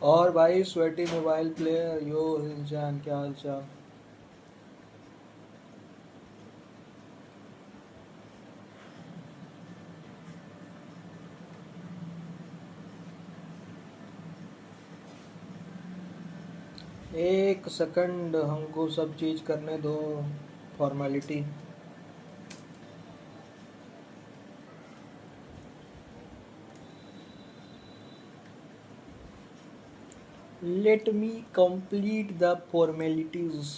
और भाई sweaty mobile player, यो हिंजान, क्या हाल चाल? एक सेकंड, हमको सब चीज करने दो, formality. Let me complete the formalities.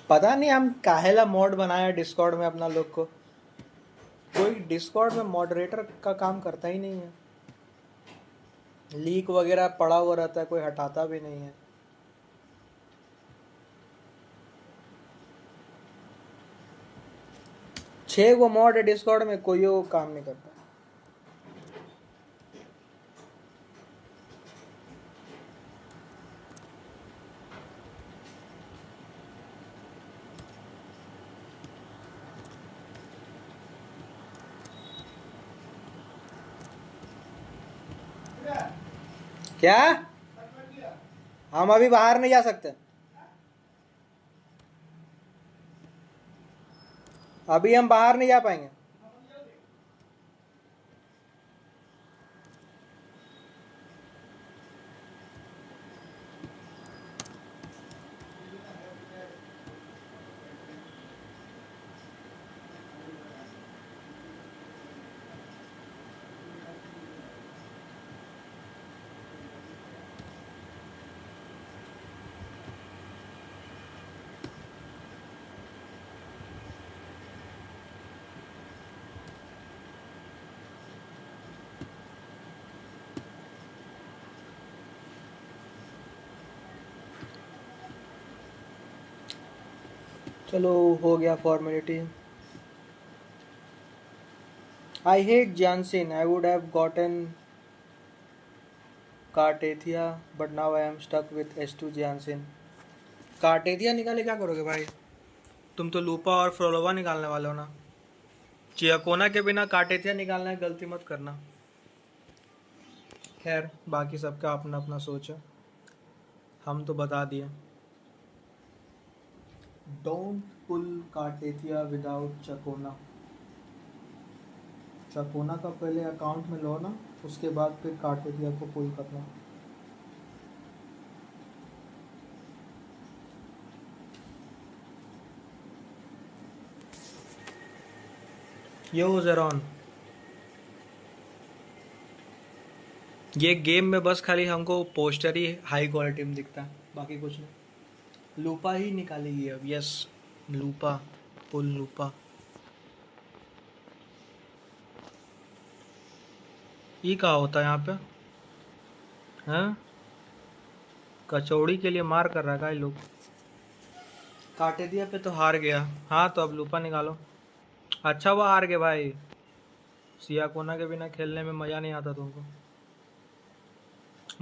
पता नहीं हम काहेला मॉड बनाया डिस्कॉर्ड में अपना लोग को। कोई डिस्कॉर्ड में मॉडरेटर का काम करता ही नहीं है। लीक वगैरह पड़ा हुआ रहता है, कोई हटाता भी नहीं है। छह वो मॉड है डिस्कॉर्ड में, कोई वो काम नहीं करता। क्या? हम अभी बाहर नहीं जा सकते। अभी हम बाहर नहीं जा पाएंगे। चलो, हो गया formality. I hate Jinhsi, I would have gotten Cartethyia but now I am stuck with S2 Jinhsi. Cartethyia निकाले क्या करोगे भाई? तुम तो लूपा और फ्रोलोवा निकालने वाले हो ना। चियाकोना के बिना कार्टेथिया निकालना है, गलती मत करना। खैर, बाकी सबका अपना अपना सोच है, हम तो बता दिए। Don't pull कार्टेथिया without चकोना। चकोना का पहले अकाउंट में लो ना, उसके बाद फिर कार्टेथिया को पुल करना। यो ज़ेरॉन, ये गेम में बस खाली हमको पोस्टर ही हाई क्वालिटी में दिखता है, बाकी कुछ नहीं। लूपा ही निकालेगी अब। यस, लूपा, पुल लूपा। ये क्या होता है यहाँ पे? हैं? कचौड़ी के लिए मार कर रहा है ये लोग। कार्टेथिया पे तो हार गया। हाँ, तो अब लूपा निकालो। अच्छा, वो हार गए भाई। सियाकोना के बिना खेलने में मज़ा नहीं आता तुमको।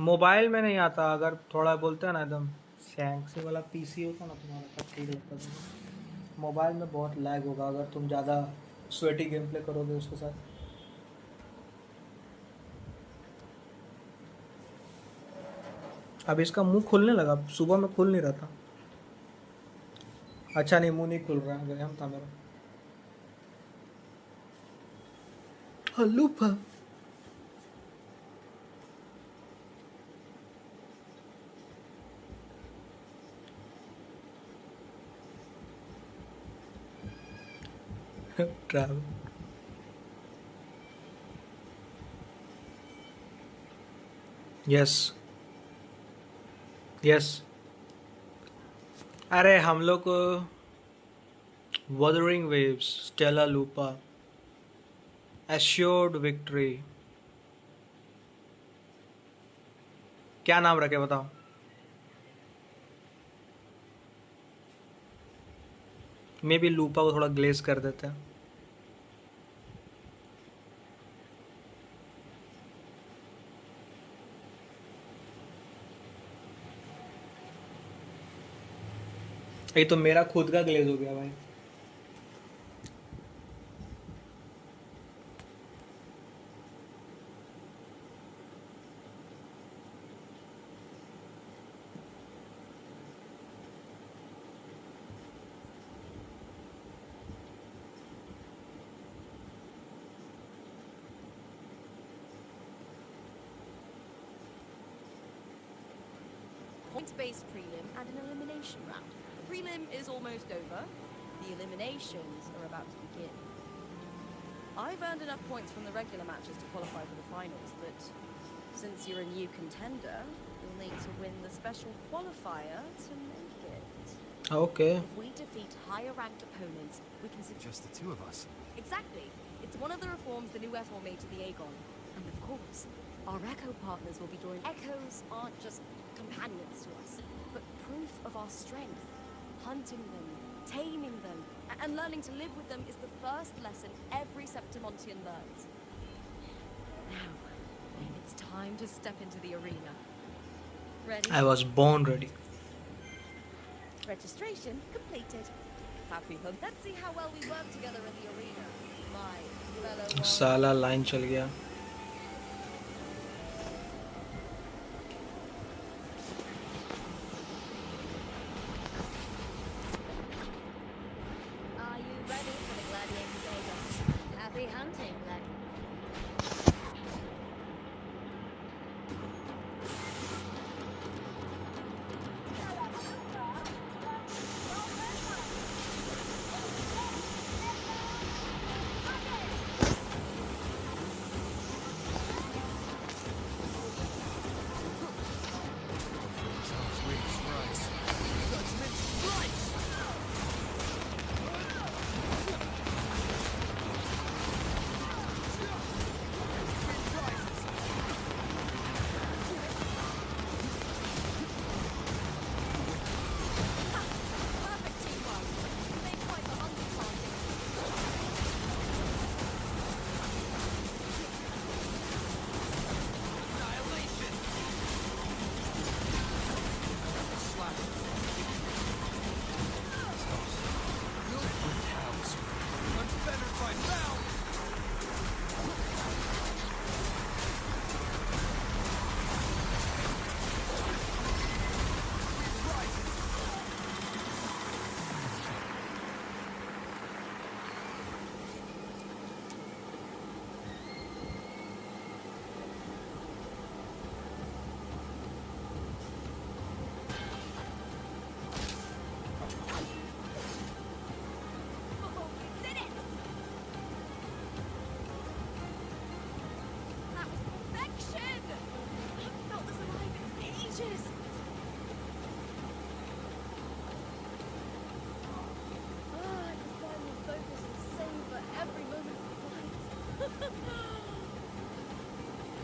मोबाइल में नहीं आता, अगर थोड़ा बोलते हैं ना एकदम सैंक्सी वाला पीसी होता ना तुम्हारा, तब ठीक लगता था। मोबाइल में बहुत लैग होगा अगर तुम ज़्यादा स्वेटी गेम प्ले करोगे उसके साथ। अब इसका मुंह खुलने लगा, सुबह में खुल नहीं रहा था। अच्छा नहीं, मुंह नहीं खुल रहा है, हम था मेरा। हलूफा। ट्रैवल। Yes, yes. अरे हम लोग को Wuthering Waves, Stella Lupa, assured victory. क्या नाम रखे बताओ? मे भी लूपा को थोड़ा ग्लेज कर देते हैं। ये तो मेरा खुद का ग्लेज हो गया भाई। points-based prelim and an elimination round. The prelim is almost over. The eliminations are about to begin. I've earned enough points from the regular matches to qualify for the finals, but since you're a new contender, you'll need to win the special qualifier to make it. Okay. If we defeat higher-ranked opponents, we can... Just the two of us. Exactly. It's one of the reforms the new EFOR made to the Aegon. And of course, our Echo partners will be joined. Echoes aren't just companions to us, but proof of our strength. Hunting them, taming them, and learning to live with them is the first lesson every Septimontian learns. Now, it's time to step into the arena. Ready? I was born ready. Registration completed. Happy home. Let's see how well we work together in the arena. My fellow... साला line चल गया. Are you ready for the gladiators, Aegon? Happy hunting, gladiators.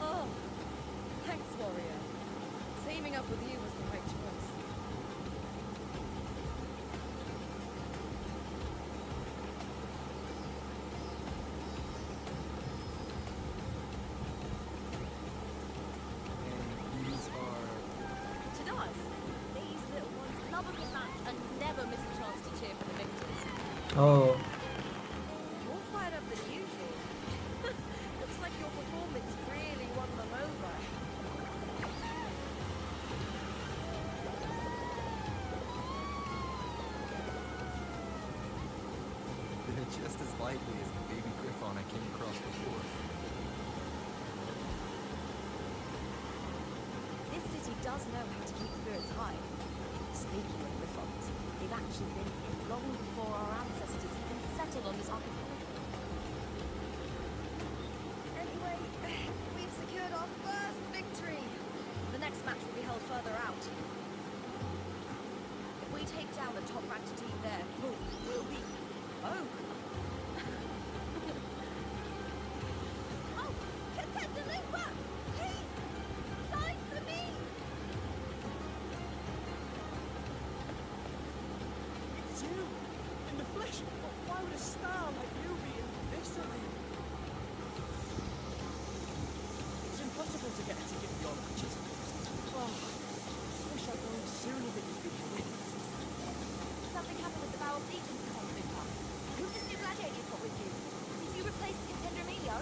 Oh, thanks, warrior. Teaming up with you was the right choice. And these are... To us, these little ones love a good match and never miss a chance to cheer for the victors. Oh. More fired up than usual. Looks like your performance really won them over. They're just as likely as the baby griffon I came across before. This city does know how to keep spirits high. Speaking of griffons, they've actually been here long before our ancestors even settled on this archipelago. Anyway, we've secured our first victory. The next match will be held further out. If we take down the top-ranked team there, we'll be... Oh! Oh! Contender Lupa! Please! Sign for me! It's you! In the flesh! Why would a star like you be in this arena? It's impossible to get a ticket for your matches. Oh, wish I'd known sooner that you'd be here. Something happened with the Bow of Legions, Contender Lupa. Who's this new gladiator you've got with you? Did you replace Contender Emilio?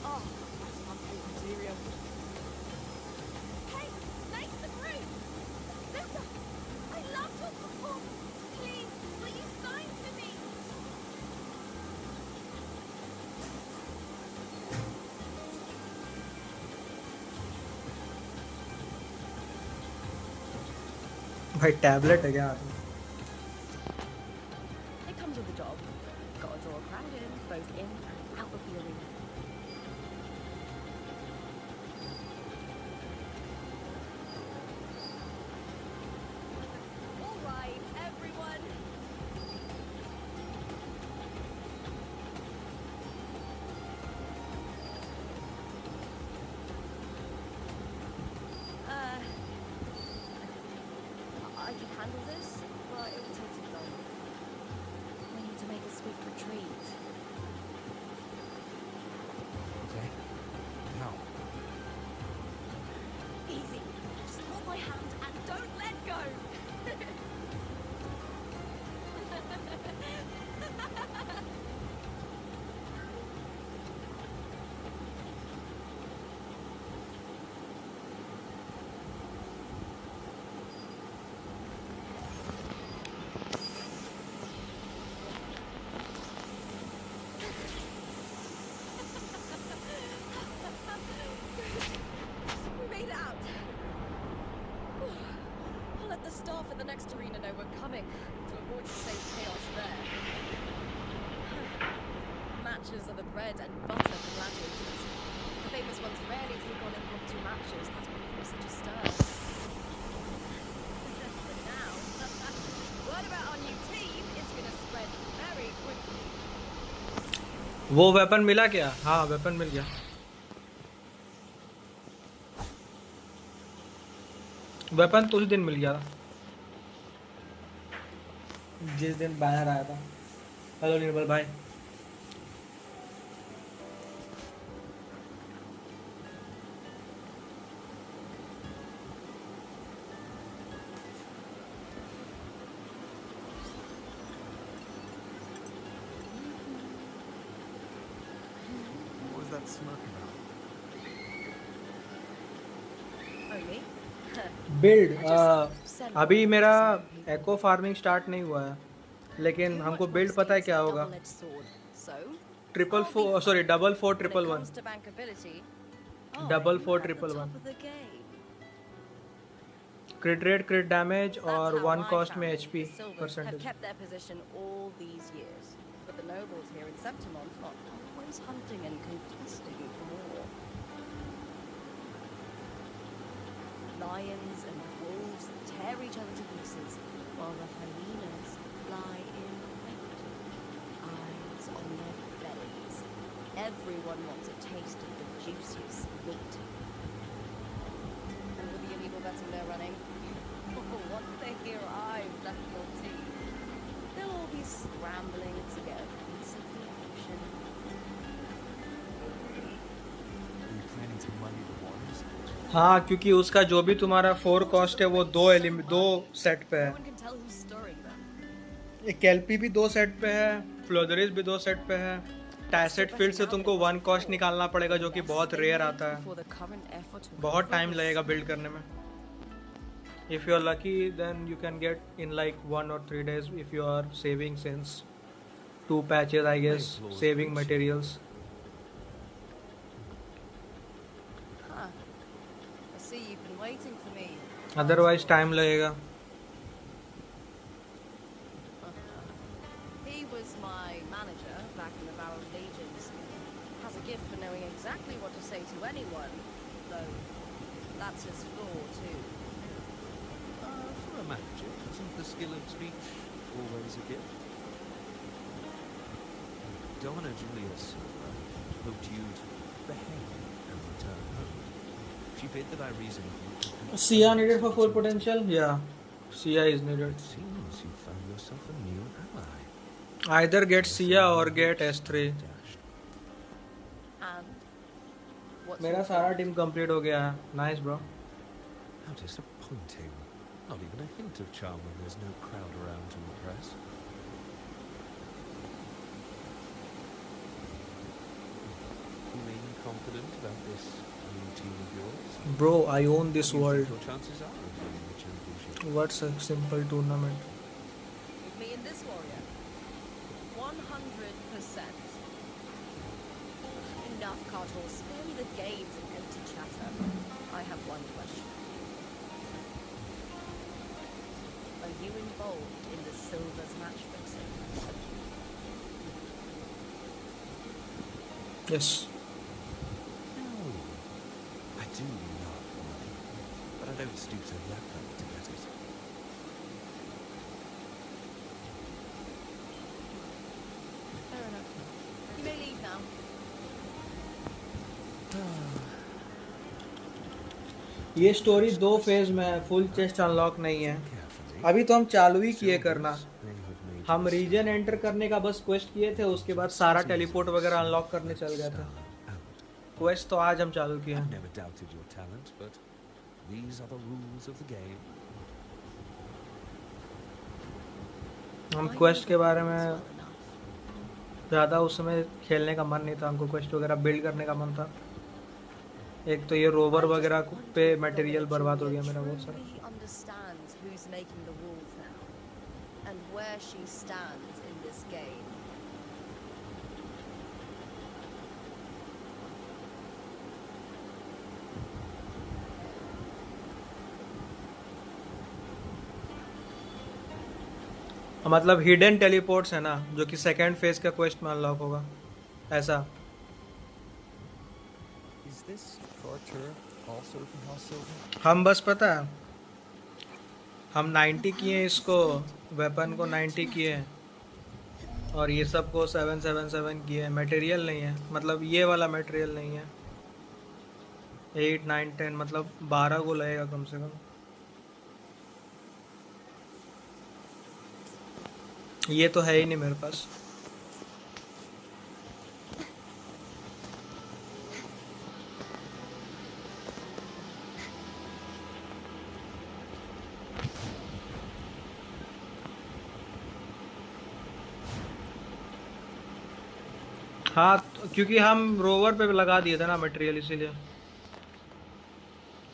Oh, that's fun paper material. Hey, make some room! Lupa, I loved your performance. Please, will you sign for me? भाई tablet है क्या हाथ में? It comes with the job. Gotta draw a crowd in, both in and out of the arena. All right, everyone. I can handle this, but it will take too long. We need to make a swift retreat. Okay. How? Easy. Just hold my hand and don't let go. We made it out. I'll let the staff at the next arena know we're coming to avoid the same chaos there. Matches are the bread and butter for gladiators. The famous ones rarely take on impromptu matches. That's what caused such a stir. But now, word about our new team is going to spread very quickly. वो weapon मिला क्या? हाँ weapon मिल गया। Weapon तो उस दिन मिल गया था जिस दिन बैनर आया था। हेलो निर्मल भाई। What was that smirk about? Oh, me? Build अभी मेरा एको फार्मिंग स्टार्ट नहीं हुआ है, लेकिन हमको बिल्ड पता है क्या होगा। डबल 4 1 क्रिट रेट, क्रिट डैमेज और 1 कॉस्ट में HP percentage. kept their position all these years, but the nobles here in Septimont are always hunting and contesting for more. Lions and wolves tear each other to pieces, while the hyenas lie in wait, eyes on their bellies. Everyone wants a taste of the juiciest meat. And with the illegal betting they're running, once they hear I've left your team, they'll all be scrambling to get a piece of the action. Are you planning to muddy the waters? हाँ, क्योंकि उसका जो भी तुम्हारा 4 cost है वो दो set पे है। No one can tell who's stirring them. कैल्पी भी 2 सेट पे है, फ्लोदरिस भी 2 सेट पे है। टैसेट फील्ड से तुमको 1 कॉस्ट निकालना पड़ेगा जो कि बहुत रेयर आता है, Before the current effort to बहुत टाइम लगेगा बिल्ड करने में। If you are lucky, then you can get in like 1 or 3 days if you are saving since 2 patches, I guess, saving materials. Huh. I see you've been waiting for me. Otherwise time लगेगा। He was my manager back in the Barrel Legions. Has a gift for knowing exactly what to say to anyone, though that's his flaw too. For a manager, isn't the skill of speech always a gift? Donna Julia Silva hoped you'd behave and return home. She bid that I reason with you. Sia needed for full potential? Yeah, Sia is needed. It seems you found yourself a new ally. Either get Sia or get S3. Dashed. And what's मेरा your सारा plan? Team complete हो गया है। Nice bro. How disappointing. Not even a hint of charm when there's no crowd around to impress. Feeling confident about this new team of yours? Bro, I own this What do you world. think your chances are of winning the championship? What's a simple tournament? With me in this warrior? 100%. Enough, Cartors. Spare me the games and empty chatter. I have one question. involved in the Silver's match fixing. Yes. No. I do love money, but I don't stoop to that level to get it. Fair enough. You may leave now. ये story 2 phase में है, full chest unlock नहीं है Carefully. अभी, तो हम चालू ही किए करना। They have made हम you रीजन see एंटर करने का बस क्वेस्ट किए थे, उसके बाद सारा टेलीपोर्ट वगैरह अनलॉक करने चल गए थे। out. क्वेस्ट तो आज हम चालू किए I've हैं। never doubted your talent, but these are the rules of the game. हम I क्वेस्ट know के the बारे rules में well enough. ज़्यादा उस समय खेलने का मन नहीं था, हमको क्वेस्ट वगैरह बिल्ड करने का मन था। एक तो ये रोवर I just वगैरह wonder पे if मटेरियल Dominic बर्बाद हो Julia गया मेरा बहुत सारा। truly understands who's making the rules now and where she stands in this game. मतलब हिडन टेलीपोर्ट्स है ना, जो कि सेकंड फेज का क्वेस्ट में अनलॉक होगा, ऐसा। Is this Carter also from House Silver? हम बस पता है, हम 90 किए इसको, वेपन को 90 किए और ये सब को 777 किए। मटेरियल नहीं है, मतलब ये वाला मटेरियल नहीं है। 8 9 10 मतलब 12 को लगेगा कम से कम। ये तो है ही नहीं मेरे पास। हाँ, क्योंकि हम रोवर पे लगा दिए थे ना मटेरियल, इसीलिए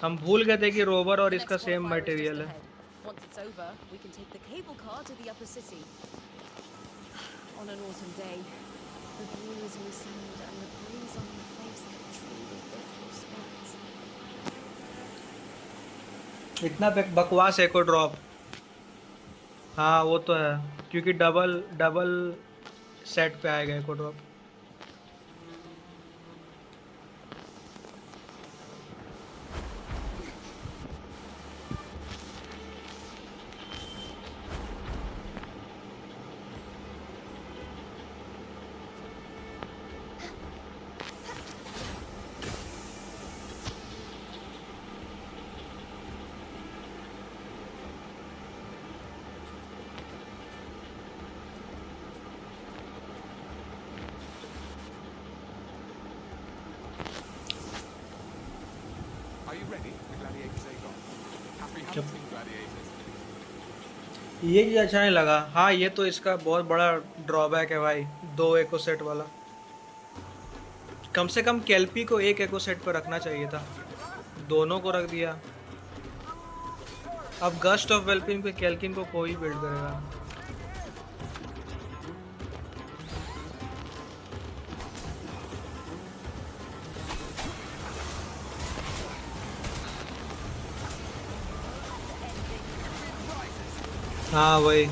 हम भूल गए थे कि रोवर और The इसका next same qualifier is just material है। ahead. Once it's over, we can take the cable car to the upper city. On an autumn day, the view is loosened and the breeze on your face can truly lift your spirits. इतना बकवास एको drop. हाँ वो तो है, क्योंकि double double set पे आएगा एको drop. Are you ready for the Gladiators Aegon? Happy hunting, Gladiators. ये चीज़ अच्छा नहीं लगा। हाँ ये तो इसका बहुत बड़ा ड्रॉबैक है भाई, 2 एको सेट वाला। कम से कम कैल्पी को 1 एको सेट पर रखना चाहिए था, दोनों को रख दिया। अब गस्ट ऑफ वेल्पिन पे कैल्किन को कोई बिल्ड करेगा। हाँ वही।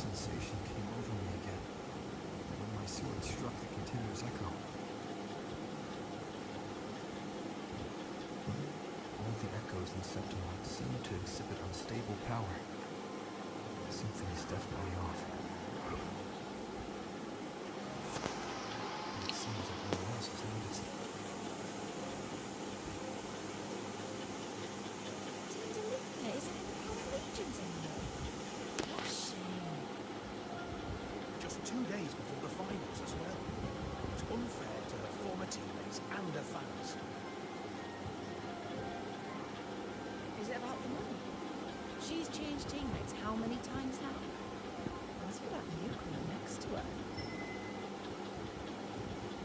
sensation came over me again when my sword struck the container's echo. All the echoes in Septimont seem to exhibit unstable power. Something is definitely off. It seems like no one else has noticed. Tinderlina isn't in the Power Legions anymore. What a shame. Just 2 days before the finals as well. It's unfair to her former teammates and her fans. Is it about the money? She's changed teammates how many times now? As for that newcomer next to her.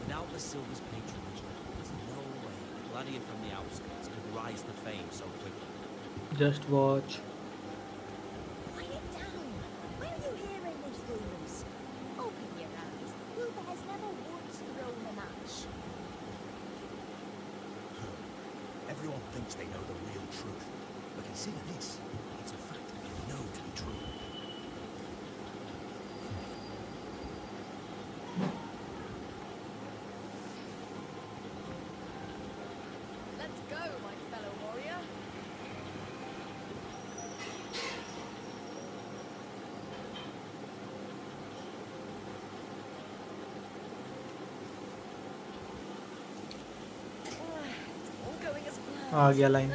Without the Silver's patronage, there's no way a gladiator from the outskirts could rise to fame so quickly. Just watch. Quiet down! Where are you hearing these rumours? Open your eyes. Wilbur has never once thrown a match. Everyone thinks they know the real truth. But consider this. It's a fact that you know to be true. Let's go, my fellow warrior. It's all going as planned. आ गया line.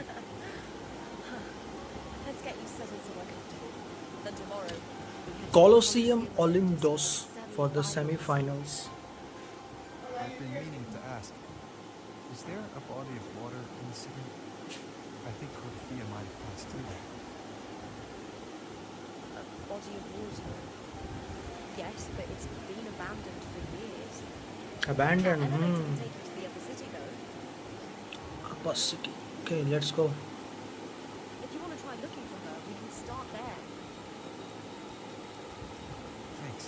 Let's get you settled somewhere comfortable. Then tomorrow, we head to Colosseum the Olympos for the semi-finals. semi-finals. I've been meaning to ask, is there a body of water in the city? I think Cordophia might have passed through there. A body of water. Yes, but it's been abandoned for years. Abandoned. An elevator can take you to the other city, though. Bus city. Okay, let's go. If you want to try looking for her, we can start there. Thanks.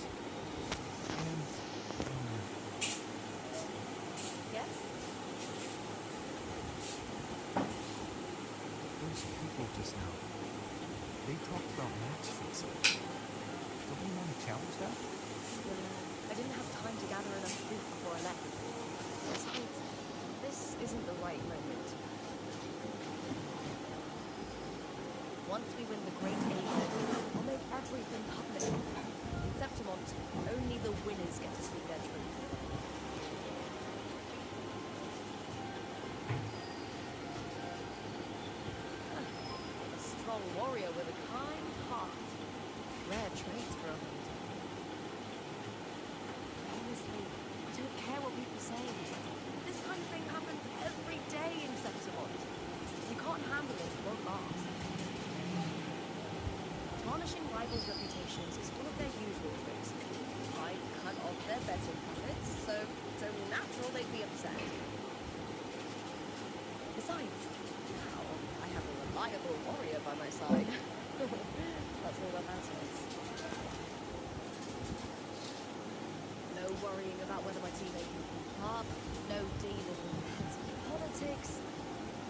And, Yes? those people just now, they talked about match fixing. Don't you want to challenge that? I didn't have time to gather enough proof before I left. Besides, this isn't the right moment. Once we win the Great Aid, I'll make everything public. In Septimont, only the winners get to speak their truth. A strong warrior with a kind heart. Rare traits for a hunter. Honestly, I don't care what people say. This kind of thing happens every day in Septimont. If you can't handle it, it won't last. Tarnishing rivals' reputations is one of their usual tricks. I cut off their betting profits, so it's only natural they'd be upset. Besides, now I have a reliable warrior by my side. That's all that matters. No worrying about whether my teammate can keep up, no dealing with petty politics,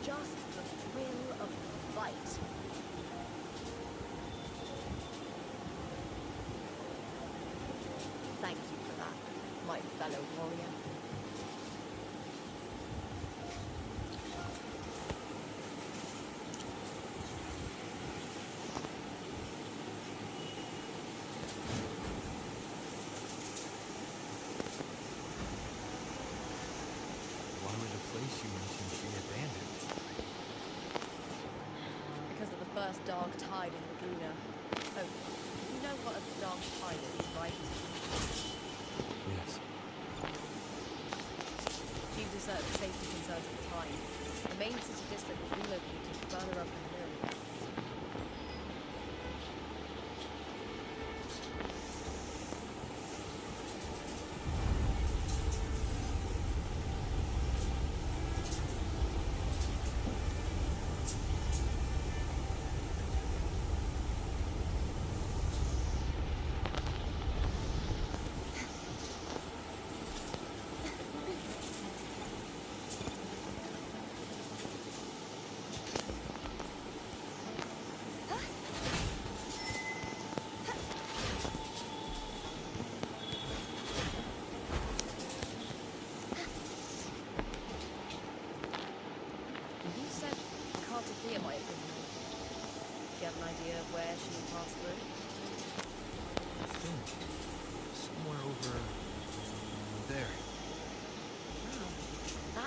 just the thrill of the fight. Thank you for that, my fellow warrior. Why would a place you mentioned she abandoned? Because of the first dark tide in Laguna. Oh, you know what a dark tide is, right? Yes. Due to certain safety concerns at the time, the main city district was relocated further up the hill.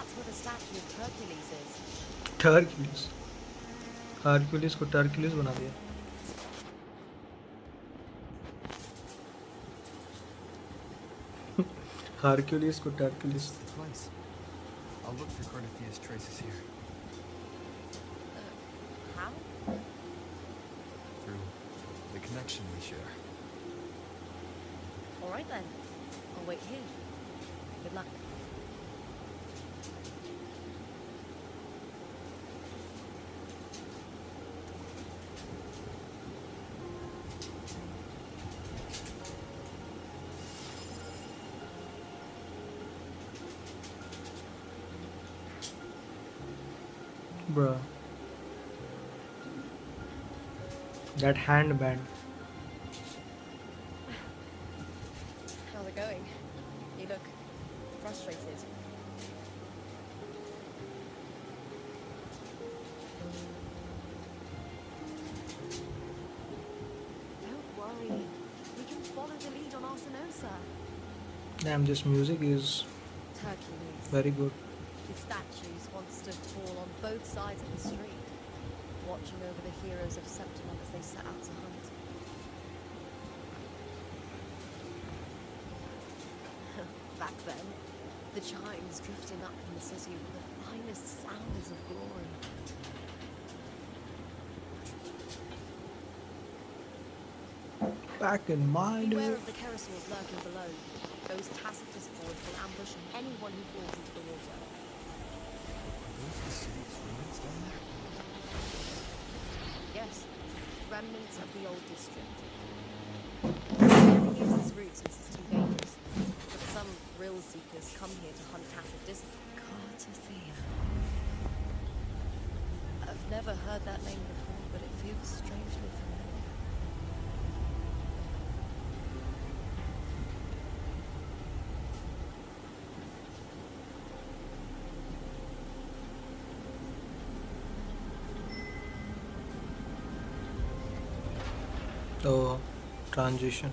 That's where the statue of Hercules is. Hercules. Hercules को Hercules बना दिया. Hercules को This Hercules. is the place. I'll look for Carnithia's traces here. How? Through the connection we share. All right then. I'll wait here. Good luck. Bruh. That handband. How's it going? You look frustrated. Don't worry. We can follow the lead on Arsenosa. Damn, this music is Hercules. very good. His statues once stood tall on both sides of the street, watching over the heroes of Septimum as they set out to hunt. Back then, the chimes drifting up from the city were the finest sounds of glory. Back in my Beware day. of the Kerosaurs lurking below. Those Tacitus boys will ambush anyone who falls into the water. Those the city's ruins down there? Yes, remnants of the old district. Never used this route since it's too dangerous. But some thrill seekers come here to hunt Tacitus. Cartithia. I've never heard that name before, but it feels strangely familiar. Oh, transition.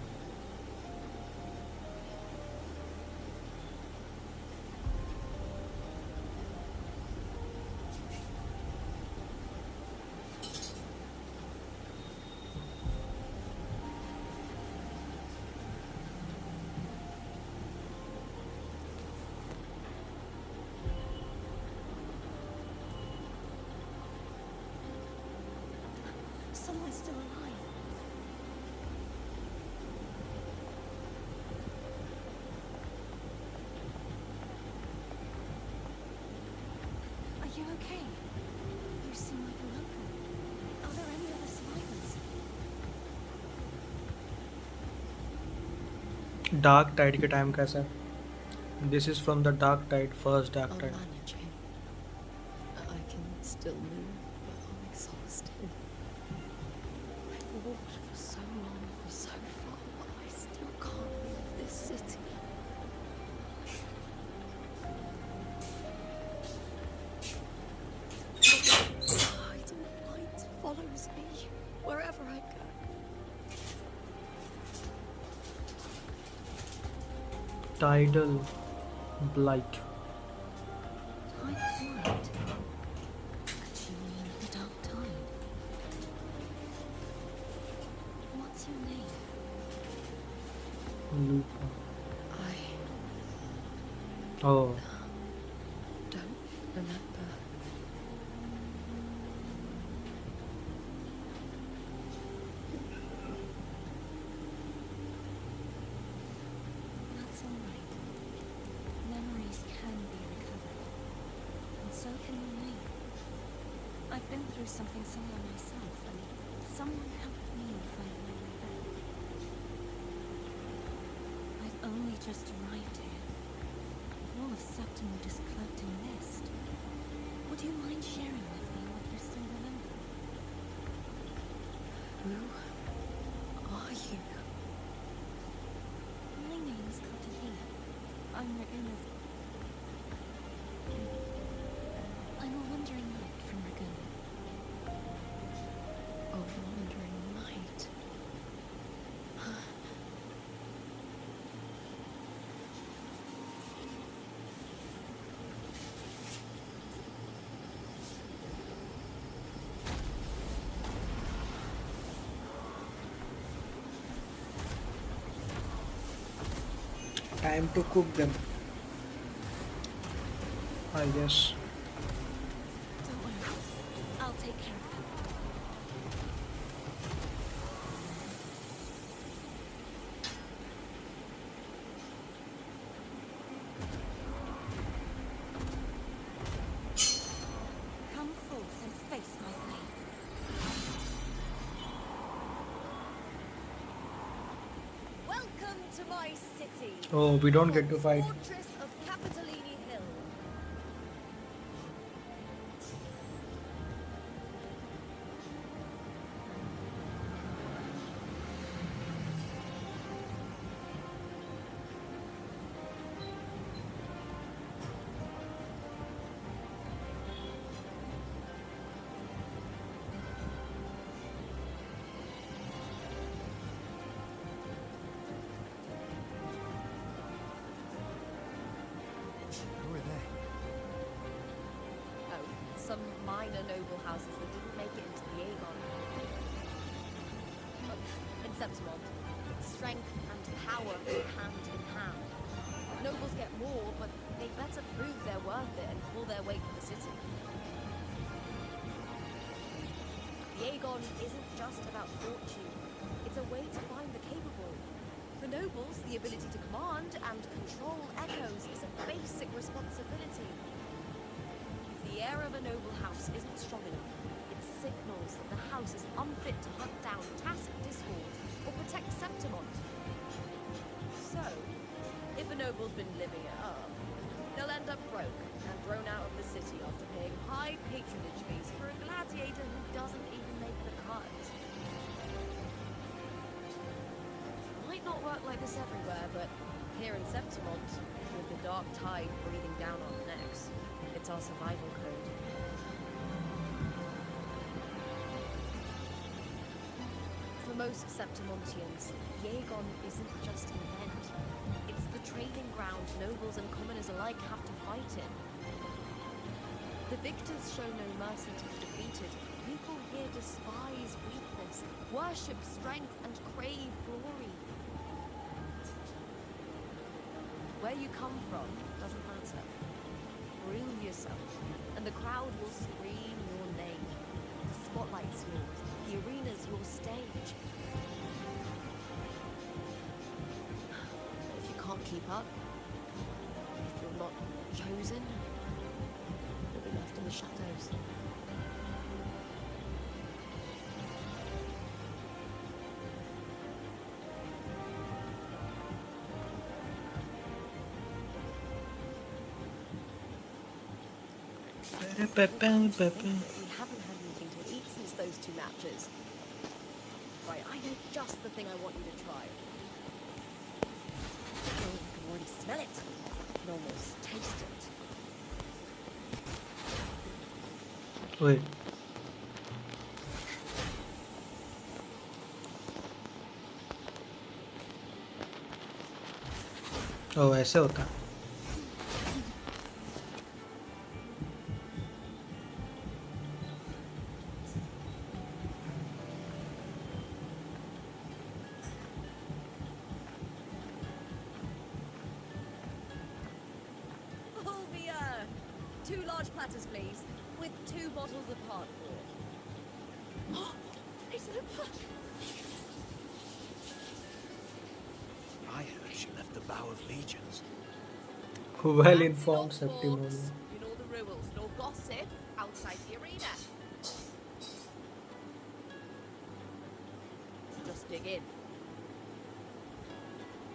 Someone's still alive. Are you okay? You seem like you're uncle. Are there any other survivors? Dark Tide के time कैसा है? This is from the Dark Tide, first Dark I'll Tide. manage him. I can still move, but I'm exhausted. I've walked for so long, for so far, but I still can't leave this city. Hiding light follows me wherever I go. Tidal Blight. Tide light? Could you mean the dark tide? What's your name? Lupa. I Oh, don't remember. That's all right. Memories can be recovered, and so can your name. I've been through something similar myself, and someone helped me find my way back. I've only just arrived here. All of Septimum is cloaked in mist. Would you mind sharing with me what you still remember? Who are you? My name is Cartithia. I'm Raguna's. I'm a wandering knight from Raguna. A wandering knight. Time to cook them, I guess. Don't worry. I'll take care of them. Come forth and face my blade. Welcome to my city. Oh, we don't get to fight. Fortress of Capitolini Hill. Who are they? Oh, some minor noble houses that didn't make it into the Aegon. In Septimont, strength and power go hand in hand. Nobles get more, but they better prove they're worth it and pull their weight for the city. The Aegon isn't just about fortune. It's a way to find the capable. For nobles, the ability to command and control echoes is a basic responsibility. If the heir of a noble house isn't strong enough, it signals that the house is unfit to hunt down tacit discord or protect Septimont. So, if a noble's been living it up, they'll end up broke and thrown out of the city after paying high patronage fees for a gladiator who doesn't even make the cut. Might not work like this everywhere, but here in Septimont, with the dark tide breathing down our necks, it's our survival code. For most Septimontians, the Aegon isn't just an event. It's the training ground nobles and commoners alike have to fight in. The victors show no mercy to the defeated. People here despise weakness, worship strength, and crave glory. Where you come from doesn't matter. Prove yourself, and the crowd will scream your name. The spotlight's yours, the arena's your stage. If you can't keep up, if you're not chosen, you'll be left in the shadows. We haven't had anything to eat since those two matches. Right, I know just the thing I want you to try. Oh, you can already smell it. You can almost taste it. Wait. Oh, ऐसे होता है. Fulvia! 2 large platters, please, with 2 bottles of hardcore. Oh, they didn't put... I heard she left the Bow of Legions. Well informed Septimonian. You know the rules, no gossip outside the arena. Just dig in.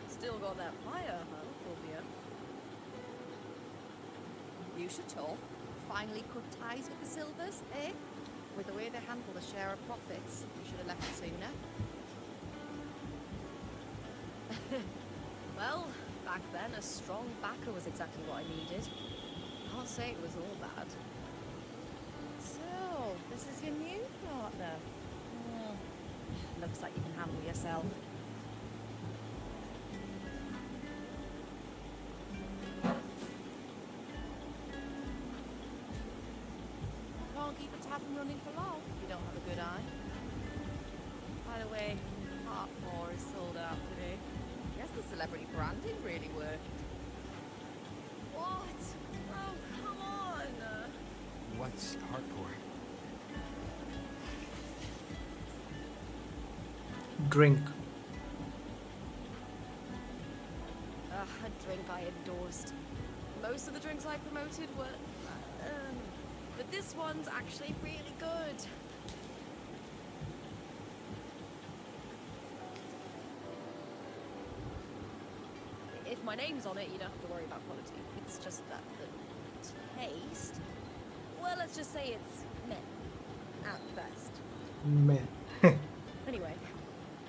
Still got that fire, huh, Fulvia? You should talk. Finally cut ties with the Silvers, eh? With the way they handle the share of profits, you should have left it sooner. Well, back then a strong backer was exactly what I needed. Can't say it was all bad. So, this is your new partner? Looks like you can handle yourself. Can't keep a tavern running for long if you don't have a good eye. By the way, Heartmore is sold out today. Guess does the celebrity branding really work? What? Oh, come on! What's hardcore? Drink. A drink I endorsed. Most of the drinks I promoted were... but this one's actually really good. If my name's on it, you don't have to worry about quality. It's just that the taste... Well, let's just say it's meh. At best. Meh. Anyway,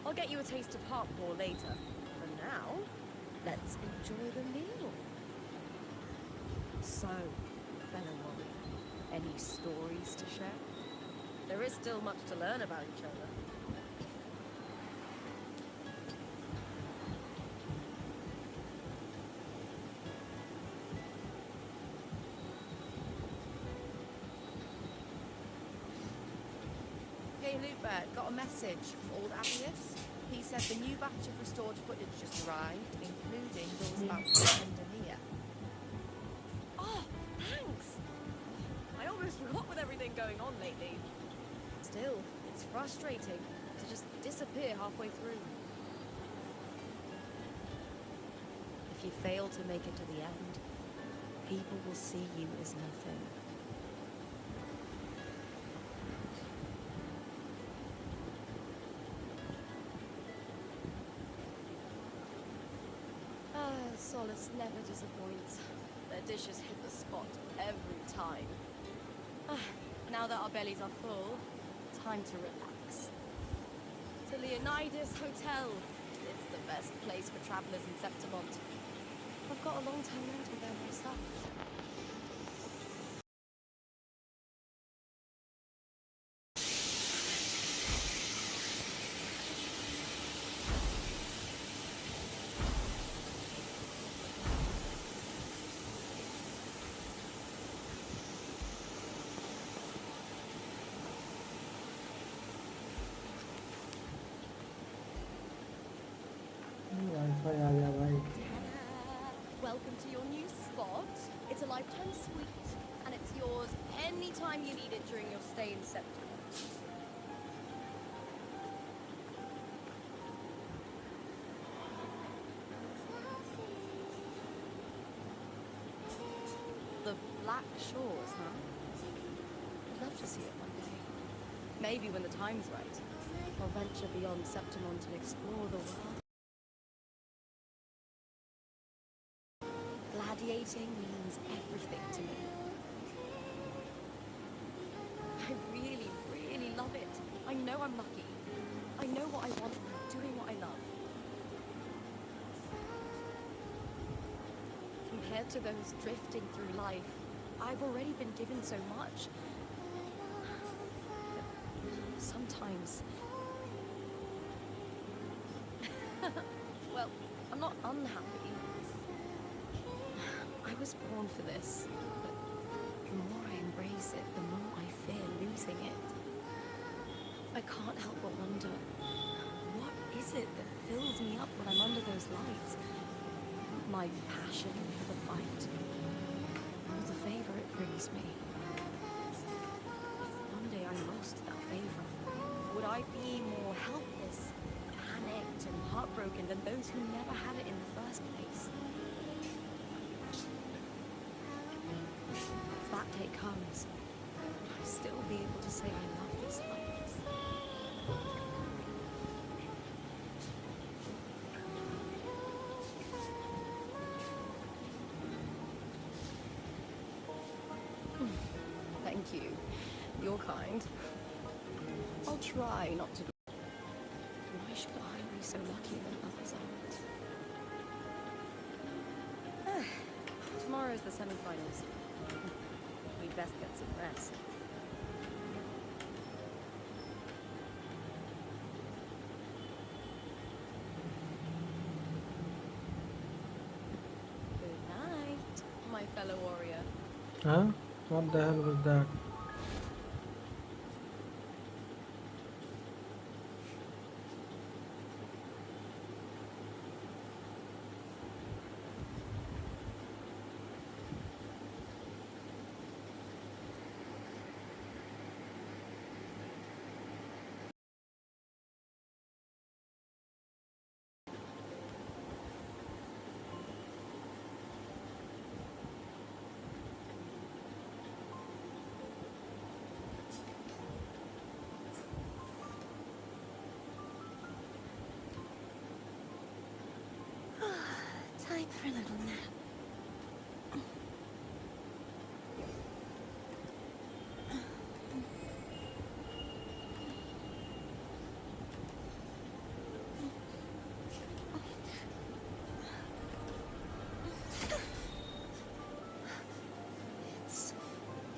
I'll get you a taste of hardcore later. For now, let's enjoy the meal. So, fellow warrior, any stories to share? There is still much to learn about each other. Hey, Lutbert, got a message from old Abius. He said the new batch of restored footage just arrived, including those about Tanzania. Oh, thanks! I almost forgot with everything going on lately. Still, it's frustrating to just disappear halfway through. If you fail to make it to the end, people will see you as nothing. Solace never disappoints. Their dishes hit the spot every time. Now that our bellies are full, time to relax. To Leonidas Hotel. It's the best place for travelers in Septimont. I've got a long-term rental there myself. Wifi आ गया भाई. Welcome to your new spot. It's a lifetime suite, and it's yours anytime you need it during your stay in September. The Black Shores, huh? I'd love to see it one day. Maybe when the time's right. I'll venture beyond Septimont and explore the world. Gladiating means everything to me. I really, really love it. I know I'm lucky. I know what I want and I'm doing what I love. Compared to those drifting through life, I've already been given so much. But sometimes... Well, I'm not unhappy. I was born for this, but the more I embrace it, the more I fear losing it. I can't help but wonder, what is it that fills me up when I'm under those lights? My passion for the fight, or the favor it brings me. If one day I lost that favor, would I be more helpless, panicked and heartbroken than those who never had it in the first place? If that day comes, would I still be able to say I love this life? Thank you. You're kind. I'll try not to be. Why should I be so lucky when others aren't? Tomorrow's the semi-finals. We'd best get some rest. Good night, my fellow warrior. Huh? What the hell was that? time for a little nap.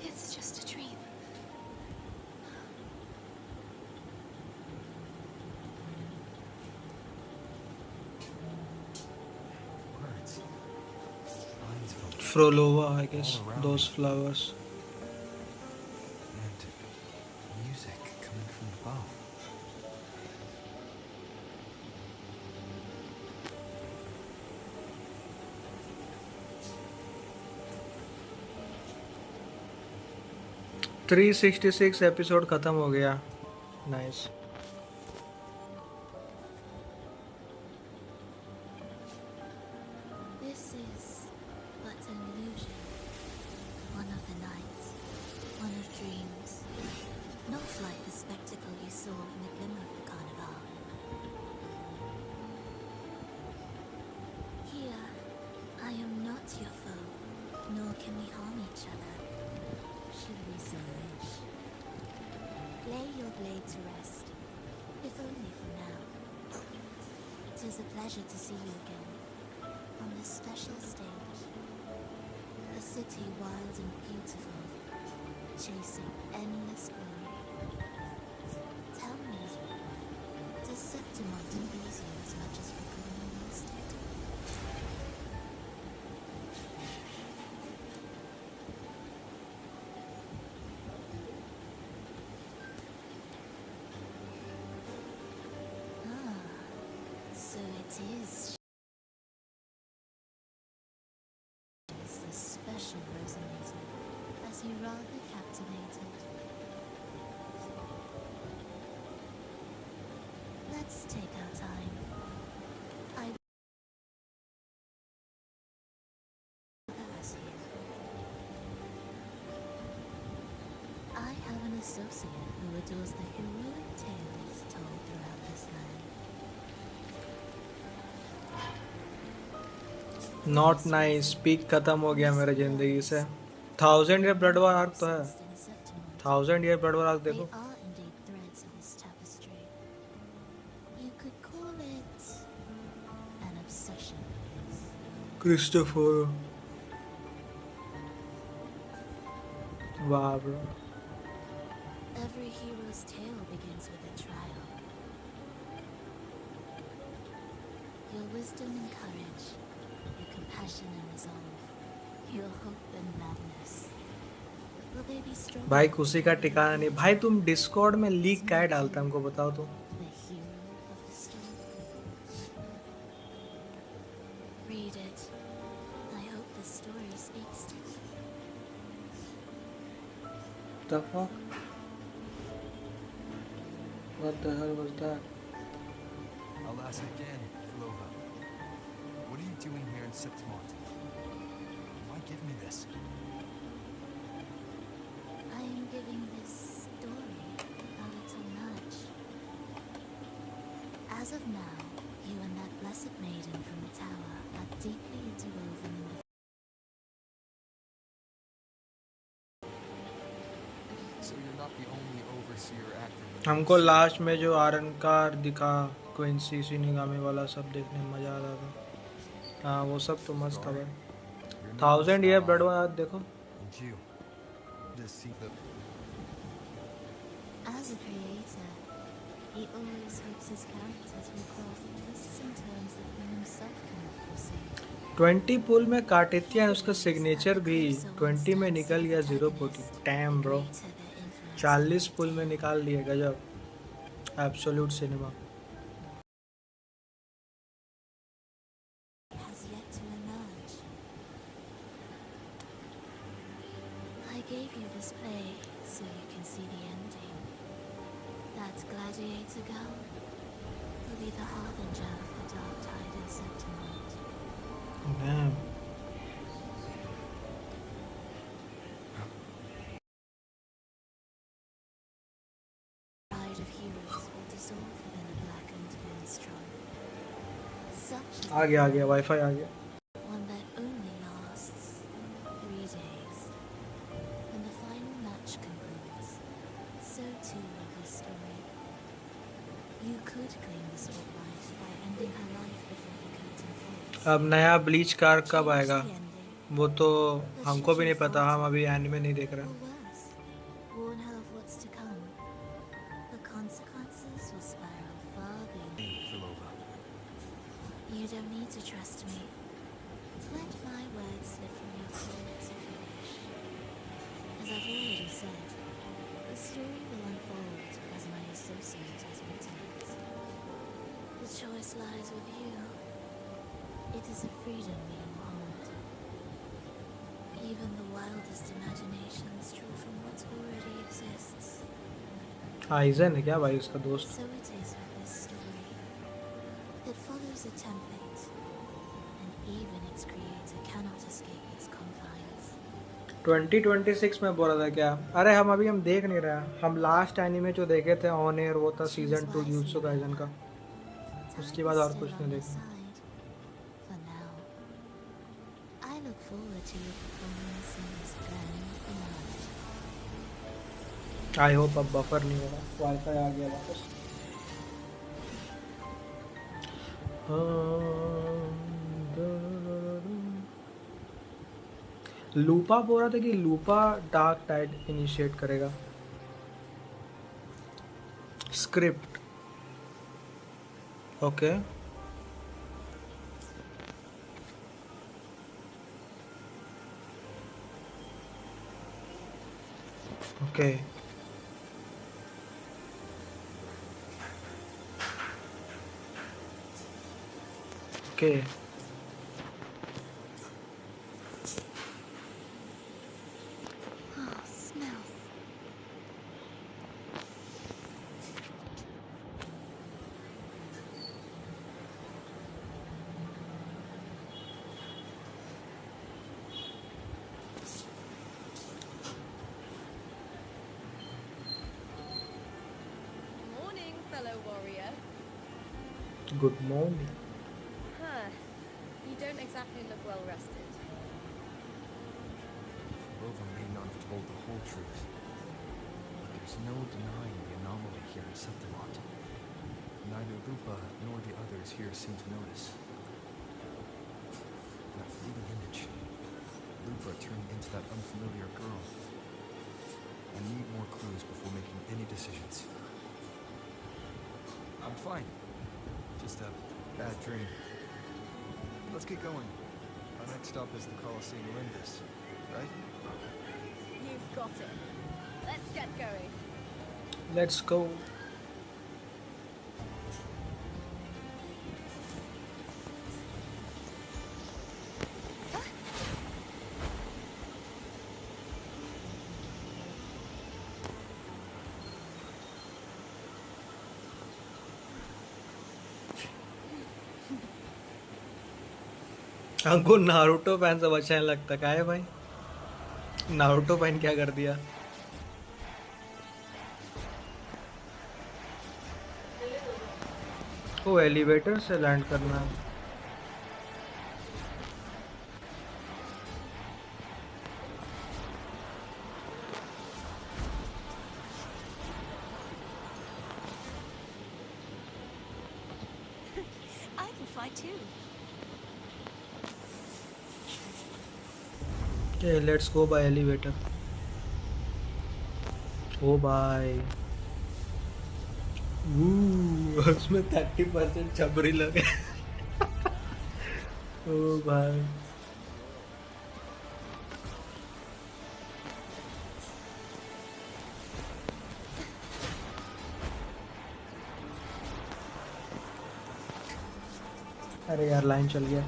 It's just a dream. Words. Lines from Frolova, I guess. all around Those me. flowers. And music coming from above. Three 366 episode खत्म हो गया. Nice. This is but an illusion. One of the nights, one of dreams. Not like the spectacle you saw in the glimmer of the carnival. Here, I am not your foe, nor can we harm each other. Should we so wish? Lay your blade to rest, if only for now. 'Tis a pleasure to see you again, on this special stage. A city wild and beautiful, chasing endless glory. Tell me, does Septimont please you as much as Wuthering used to? Ah, so it is the special resonator, as you rather captivated. Let's take our time. I us here. I have an associate who adores the heroic tales told throughout this land. Not nice. Peak खत्म हो गया मेरे जिंदगी से. 1000 year blood war arc तो है. 1000 year blood war arc They देखो. are indeed threads of this tapestry. You could call it an obsession. Christopher. वाह bro. Every hero's tale begins with a trial. Your wisdom and courage, your compassion and resolve, your hope and madness. Will they be strong? भाई खुशी का ठिकाना नहीं. भाई तुम Discord में leak क्या डालता है हमको बताओ तो. The hero of the story. Read it. I hope the story speaks to you. The fuck? What the hell was that? Alas again, Flova. What are you doing here in Septimont? Why give me this? I am giving this story a little nudge. As of now, you and that blessed maiden from the tower are deeply interwoven in the So you're not the only overseer active in हमको last में जो आरन car दिखा Quincy shinigami वाला सब देखने में मजा आ रहा था. हाँ वो सब तो मस्त था भाई. You're 1000 year blood ally. War arc देखो. And you. To see the As a creator, he always hopes his characters will craft twists and turns that he himself cannot foresee. 20 पुल में कार्टेथिया है उसका सिग्नेचर भी. 20 में निकल गया 040. Time bro. Greater their influence, 40 पुल में निकाल दिए. गजब. Absolute cinema. has yet to emerge. I gave you this play so you can see the ending. That gladiator girl will be the harbinger of the dark tide in Septimont. Damn. Pride of heroes will dissolve within a blackened maelstrom. Such is आ गया wifi आ गया. too love this story. You could claim the spotlight by ending her life before the curtain falls. अब नया bleach car कब Change आएगा the ending, वो तो but हमको should भी you नहीं पता, हम falter, अभी एनिमे नहीं देख रहे or worse, warn her of what's to come. The consequences will spiral far beyond. Philova. You don't need to trust me. Let my words slip from your thoughts if you wish. As I've already said, the story will unfold as my associate has written it. The choice lies with you. It is a freedom you hold. Even the wildest imaginations draw from what already exists. Eigen है क्या भाई उसका दोस्त? So it is with this story. It follows a template, and even its creator cannot escape its confines. 2026 में बोला था क्या? अरे हम देख नहीं रहे हैं। हम लास्ट एनिमे जो देखे थे ऑन एयर वो था सीजन 2 जुत्सु काइसन का। उसके बाद और कुछ नहीं देखा। For now, I look forward to your performance in this grand finale. I hope अब बफर नहीं होगा, वाईफाई आ गया वापस। लूपा बोल रहा था कि लूपा डार्क टाइड इनिशिएट करेगा। Script okay okay okay Oh, smells. Morning, fellow warrior. Good morning. Huh. You don't exactly look well rested. Philova may not have told the whole truth. But there's no denying the anomaly here in Septimont. Neither Lupa nor the others here seem to notice. That fleeting image. Lupa turning into that unfamiliar girl. I need more clues before making any decisions. I'm fine. Just a bad dream. Let's get going. Our next stop is the Colosseum Olympus, right? You've got it. Let's get going. Let's go. हमको Naruto fan सब अच्छा नहीं लगता। क्या है भाई, Naruto fan क्या कर दिया? वो एलिवेटर से लैंड करना है। I can fly too. Okay, let's go by elevator. ओ भाई उसमें 30% छबरी लगे। ओ भाई अरे यार लाइन चल गया।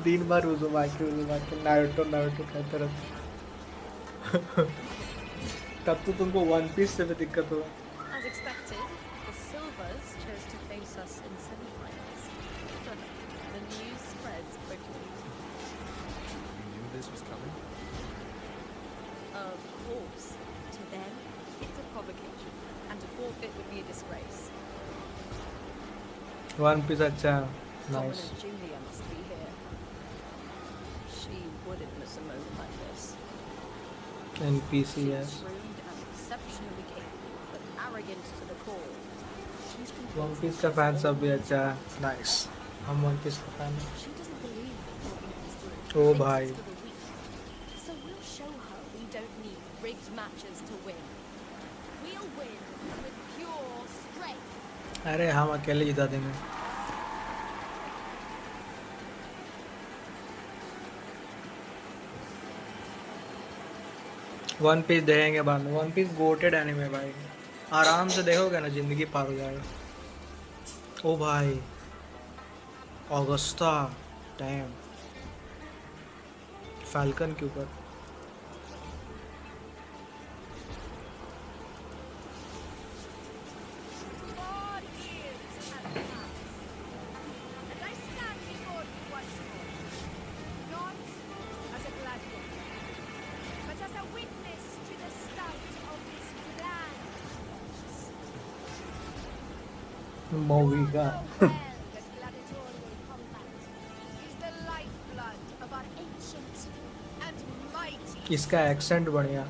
दिन भर उजुमाकी नारुतो नारुतो कहते रहते। तब तो तुमको वन पीस से भी दिक्कत होगा। As expected, the Silvers chose to face us in semi-finals. The news spreads quickly. You knew this was coming? Of course, to them, it's a provocation, and to forfeit would be a disgrace. One piece अच्छा, nice. Dominant Julia must be here. She wouldn't miss a moment like this. NPC She's yes। shrewd and exceptionally capable, but arrogant to the core. She's one convinced piece that का she's fan सब भी always अच्छा है, nice. हम one piece का fan हैं। She doesn't believe that what is good. ओ Thinks भाई। it's for the weak. So we'll show her we don't need rigged matches to win. We'll win with pure strength. अरे हम अकेले जिता देंगे। One piece देखेंगे बाद में। वन पीस गोटेड एनिमे भाई, आराम से देखोगे ना जिंदगी पार हो जाएगा। ओ भाई ऑगस्टा, डैम, फैल्कन के ऊपर। And I stand before you once more, not as a gladiator, but as a witness to the start of this grand movie का that gladiatorial combat is the lifeblood of our ancient and mighty. इसका accent बढ़िया।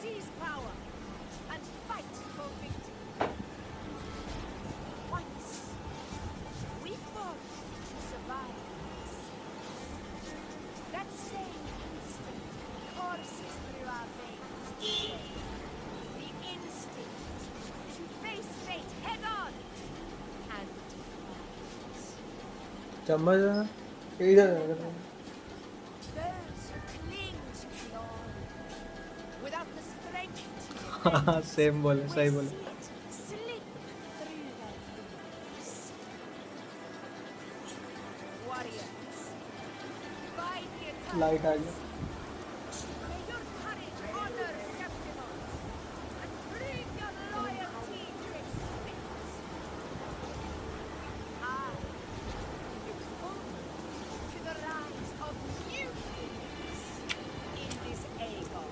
Seize power and fight for victory. Once we fought to survive this. That same instinct courses through our veins today. The instinct to face fate head on and defy it. चम्मच इधर। Those who cling to the orb without the strength to same बोले, सही we बोले। see it slip through their fingers. Warriors, fight the attack. Light आ गया। May your courage honor Septimon and bring your loyalty to its spit. I look forward to the rise of new kings in this Aegon.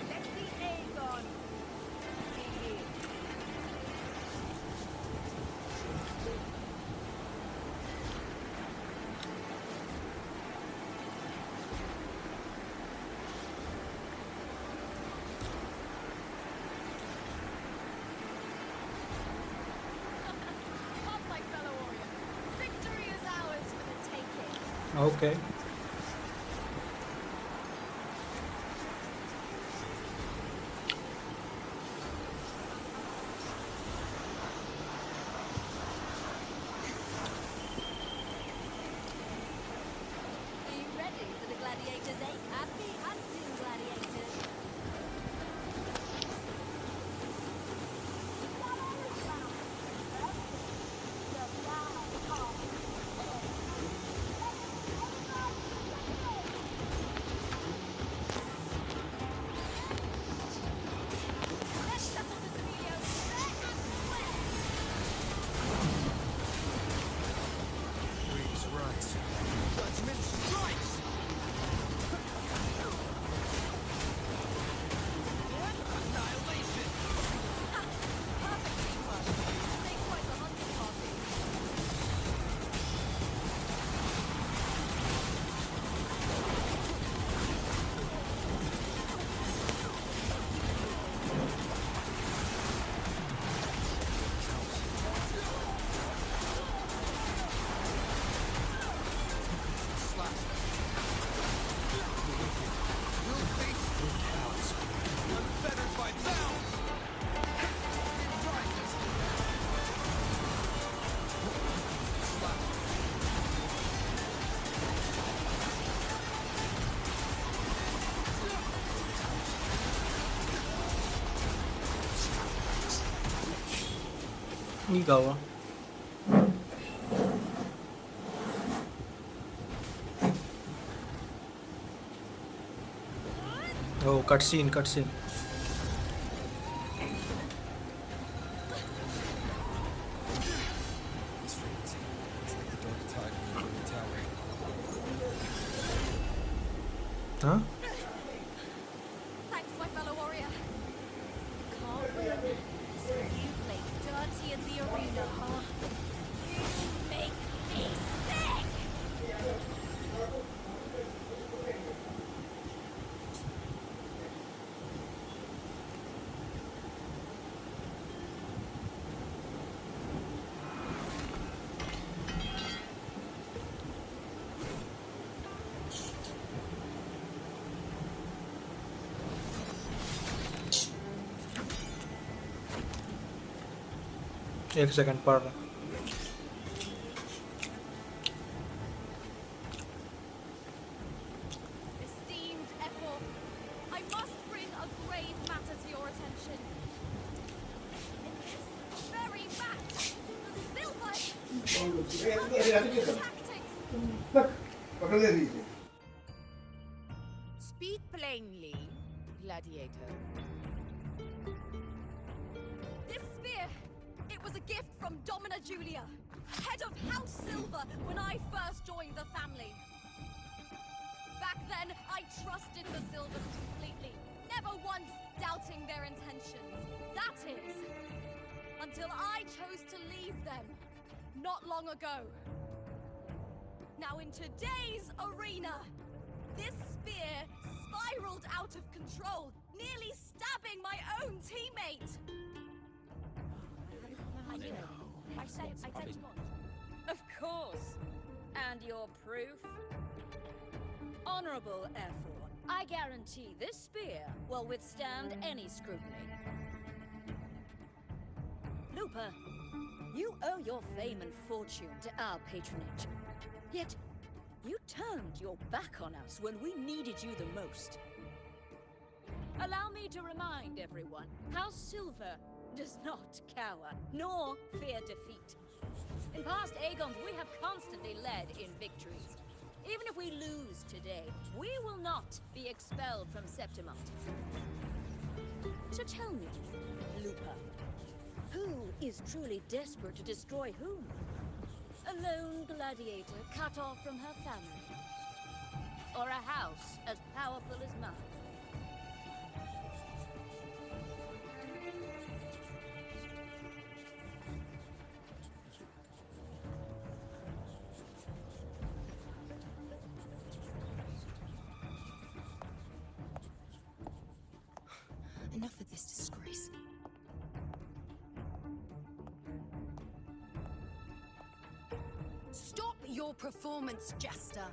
Let the Aegon begin. Come, my fellow warrior. Victory is ours for the taking. Okay Are you ready for the gladiators, eh? Happy hunting, gladiators. इन्हीं का हुआ। Oh cutscene cutscene. It's fancy. It's like the dark tide of the Golden Tower. हाँ Thanks, my fellow warrior. Can't win. So you play dirty in the arena, huh? You make me sick! एक second पढ़ रहा। Esteemed Ephor, I must bring a grave matter to your attention. In this very match, the silver tactics. Speak plainly, gladiator. This spear, it was a gift from Domina Julia, head of House Silver, when I first joined the family. Back then, I trusted the Silvers completely, never once doubting their intentions. That is, until I chose to leave them, not long ago. Now in today's arena, this spear spiraled out of control, nearly stabbing my own teammate. I said Of course. And your proof? Honorable Ephor, I guarantee this spear will withstand any scrutiny. Looper, you owe your fame and fortune to our patronage. Yet, you turned your back on us when we needed you the most. Allow me to remind everyone, House Silver does not cower, nor fear defeat. In past Aegons, we have constantly led in victories. Even if we lose today, we will not be expelled from Septimont. So tell me, Looper, who is truly desperate to destroy whom? A lone gladiator cut off from her family? Or a house as powerful as mine? Enough of this disgrace. Stop your performance, Jester.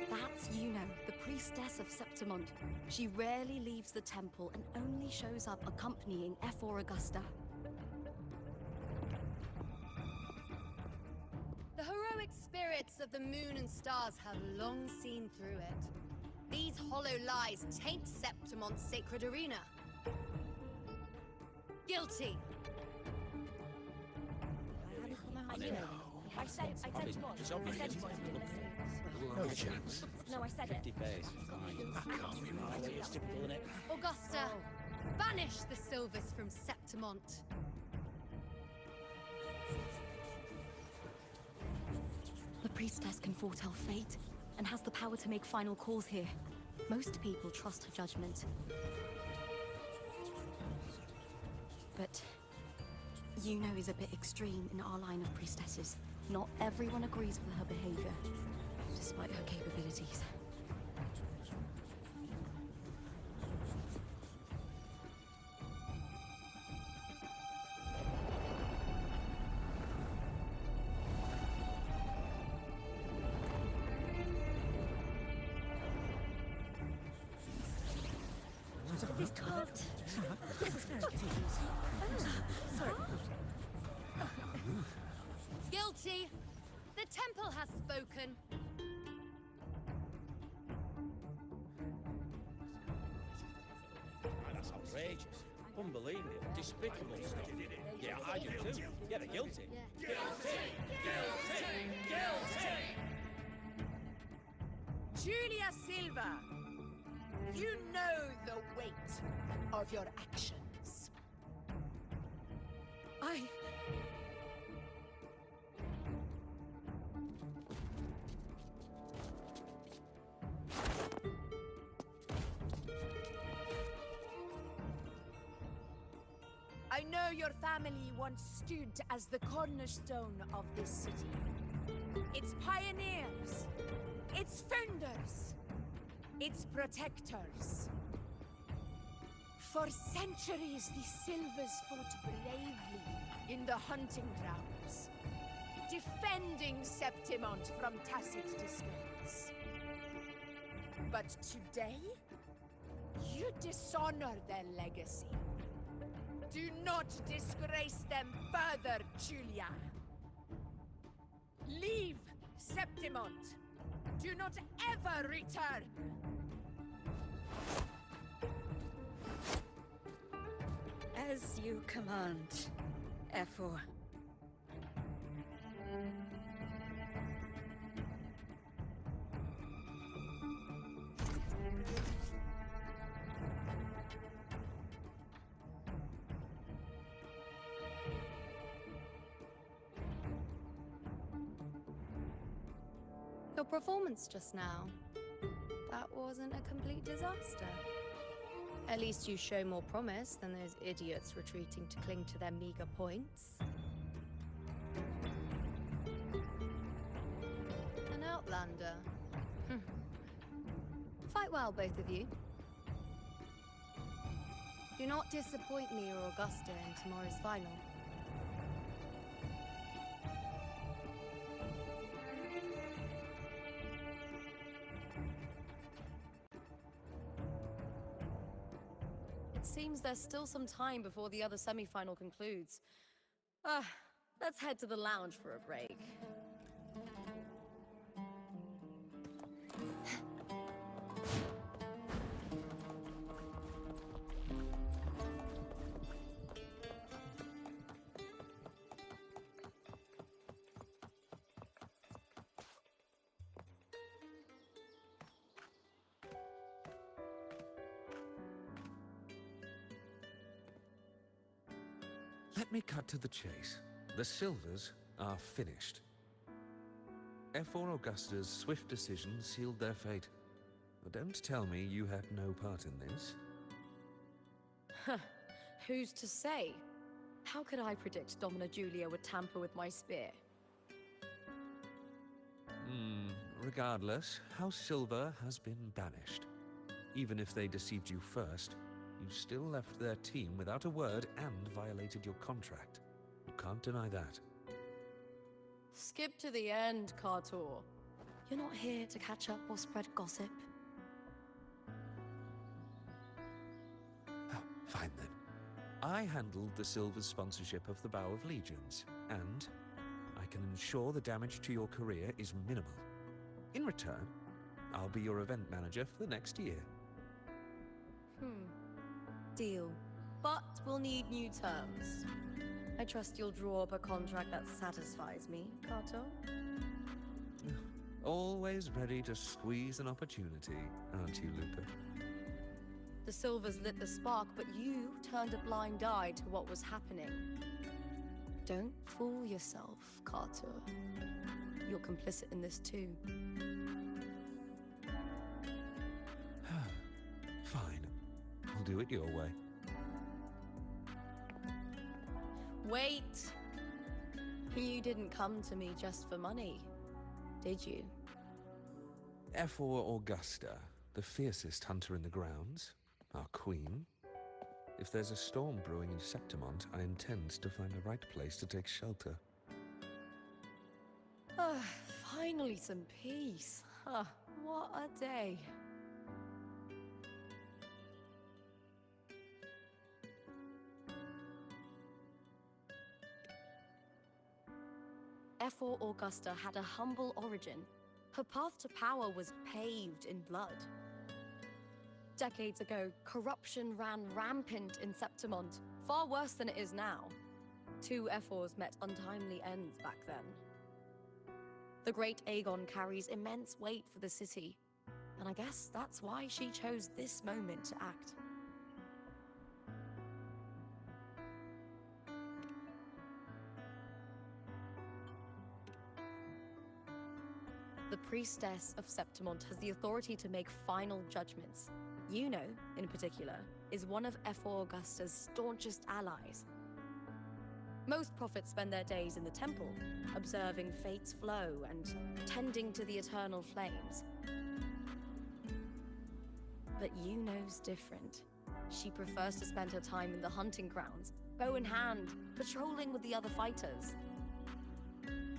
That's Yuno, the priestess of Septimont. She rarely leaves the temple and only shows up accompanying Ephor Augusta. The heroic spirits of the moon and stars have long seen through it. These hollow lies taint Septimont's sacred arena. Guilty. I said No chance. No, I said it. That can't be right. Augusta, banish the Silvers from Septimont. The priestess can foretell fate and has the power to make final calls here. Most people trust her judgment. But Yuno is a bit extreme in our line of priestesses. Not everyone agrees with her behavior, despite her capabilities. This cart. This is very confusing. Sorry. Guilty! The temple has spoken. That's outrageous. Unbelievable. Despicable stuff. Yeah, I do too. Yeah, they're guilty. Julia Silva, you know the weight of your actions. I know your family once stood as the cornerstone of this city. Its pioneers, its founders, its protectors. For centuries, the Silvers fought bravely in the hunting grounds, defending Septimont from tacit disgrace. But today, you dishonor their legacy. Do not disgrace them further, Julia. Leave Septimont. Do not ever return. As you command, F4. Your performance just now, that wasn't a complete disaster. At least you show more promise than those idiots retreating to cling to their meager points. An outlander. Fight well, both of you. Do not disappoint me or Augusta in tomorrow's final. It seems there's still some time before the other semi-final concludes. Let's head to the lounge for a break. Let me cut to the chase. The Silvers are finished. F4 Augusta's swift decision sealed their fate. But don't tell me you had no part in this. Who's to say? How could I predict Domina Julia would tamper with my spear? Regardless, House Silver has been banished. Even if they deceived you first, you still left their team without a word and violated your contract. You can't deny that. Skip to the end, Kartor. You're not here to catch up or spread gossip. Fine then. I handled the Silver's sponsorship of the Bow of Legions, and I can ensure the damage to your career is minimal. In return, I'll be your event manager for the next year. Deal. But we'll need new terms. I trust you'll draw up a contract that satisfies me, Kato. Always ready to squeeze an opportunity, aren't you, Lupa? The Silvers lit the spark, but you turned a blind eye to what was happening. Don't fool yourself, Kato. You're complicit in this too. do it your way. Wait! You didn't come to me just for money, did you? F4 Augusta, the fiercest hunter in the grounds, our queen. If there's a storm brewing in Septimont, I intend to find the right place to take shelter. Finally some peace. What a day. F4 Augusta had a humble origin. Her path to power was paved in blood. Decades ago, corruption ran rampant in Septimont, far worse than it is now. 2 F4s met untimely ends back then. The great Aegon carries immense weight for the city, and I guess that's why she chose this moment to act. The priestess of Septimont has the authority to make final judgments. Yuno, in particular, is one of F4 Augusta's staunchest allies. Most prophets spend their days in the temple, observing fate's flow and tending to the eternal flames. But Yuno's different. She prefers to spend her time in the hunting grounds, bow in hand, patrolling with the other fighters.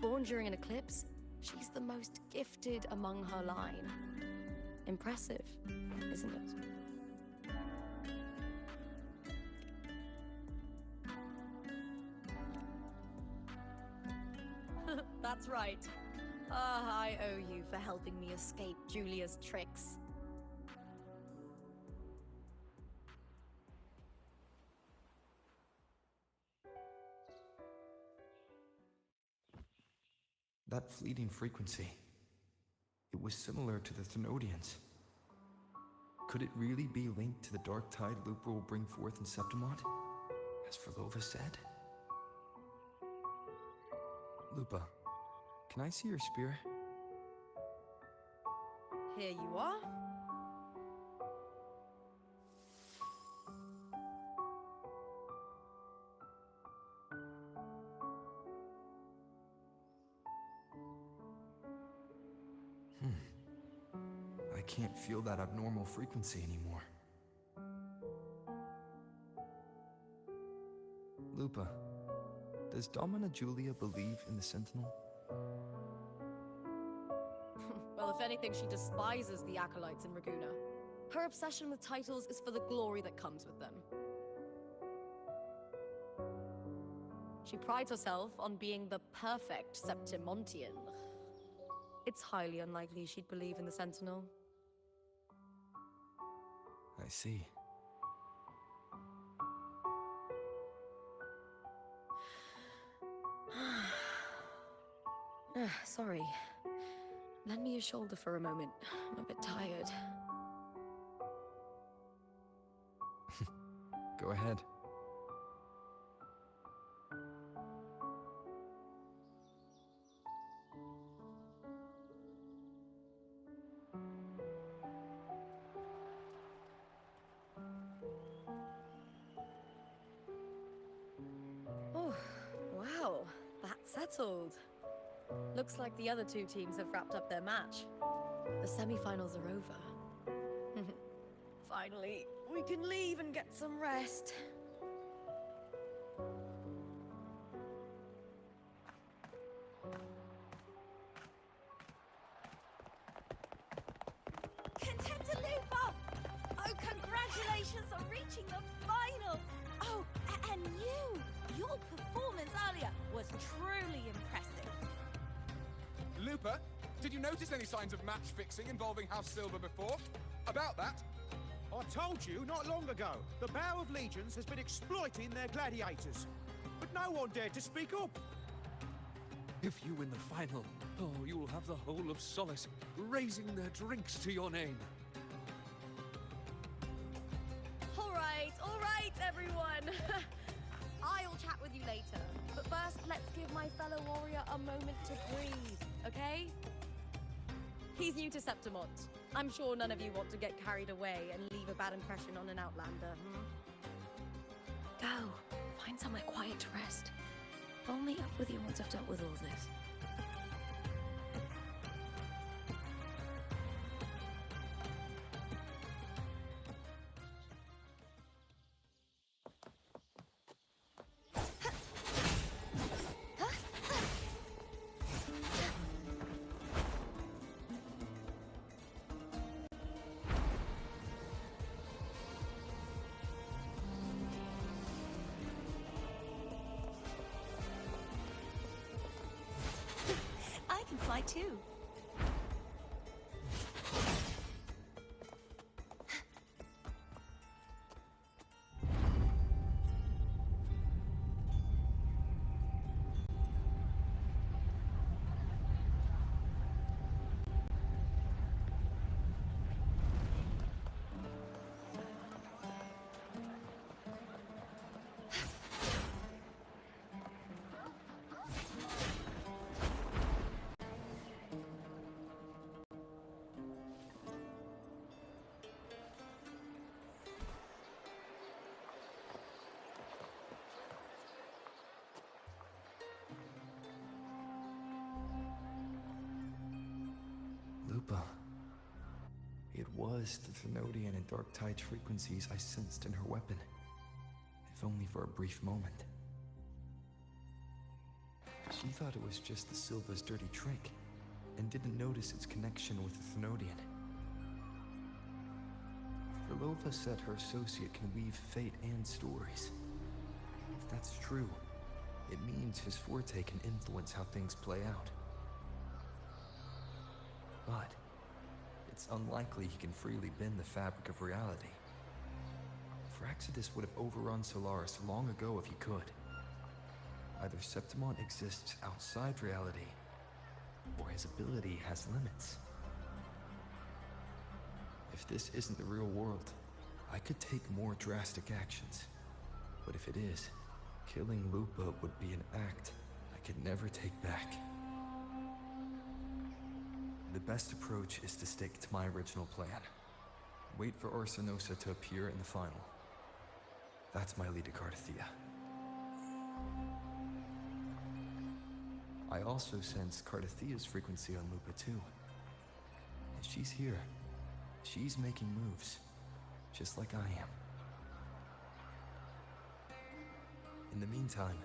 Born during an eclipse, she's the most gifted among her line. Impressive, isn't it? That's right. I owe you for helping me escape Julia's tricks. That fleeting frequency, it was similar to the Thenodians. Could it really be linked to the dark tide Lupa will bring forth in Septimont, as Frolova said? Lupa, can I see your spear? Here you are. I can't feel that abnormal frequency anymore. Lupa, does Domina Julia believe in the Sentinel? Well, if anything, she despises the acolytes in Raguna. Her obsession with titles is for the glory that comes with them. She prides herself on being the perfect Septimontian. It's highly unlikely she'd believe in the Sentinel. I see. Sorry. Lend me your shoulder for a moment. I'm a bit tired. Go ahead. Oh, wow. That's settled. Looks like the other 2 teams have wrapped up their match. The semi-finals are over. Finally, we can leave and get some rest. Contender Lupa! Oh, congratulations on reaching the final! Oh, and your performance earlier was truly impressive. Lupa, did you notice any signs of match fixing involving House Silver before? About that? I told you not long ago, the Bow of Legions has been exploiting their gladiators. But no one dared to speak up. If you win the final, you will have the whole of Solace raising their drinks to your name. All right, everyone. I'll chat with you later. But first, let's give my fellow warrior a moment to breathe, okay? He's new to Septimont. I'm sure none of you want to get carried away and leave a bad impression on an outlander, Go. Find somewhere quiet to rest. I'll meet up with you once I've dealt with all this. I can fly too. Lupa. It was the Thenodian and Dark Tide frequencies I sensed in her weapon, if only for a brief moment. She thought it was just the Silva's dirty trick, and didn't notice its connection with the Thenodian. Frolova said her associate can weave fate and stories. If that's true, it means his forte can influence how things play out. But it's unlikely he can freely bend the fabric of reality. Fraxidus would have overrun Solaris long ago if he could. Either Septimon exists outside reality, or his ability has limits. If this isn't the real world, I could take more drastic actions. But if it is, killing Lupa would be an act I could never take back. The best approach is to stick to my original plan. Wait for Arsenosa to appear in the final. That's my lead to Cardathia. I also sense Cardathia's frequency on Lupa too. If she's here, she's making moves, just like I am. In the meantime,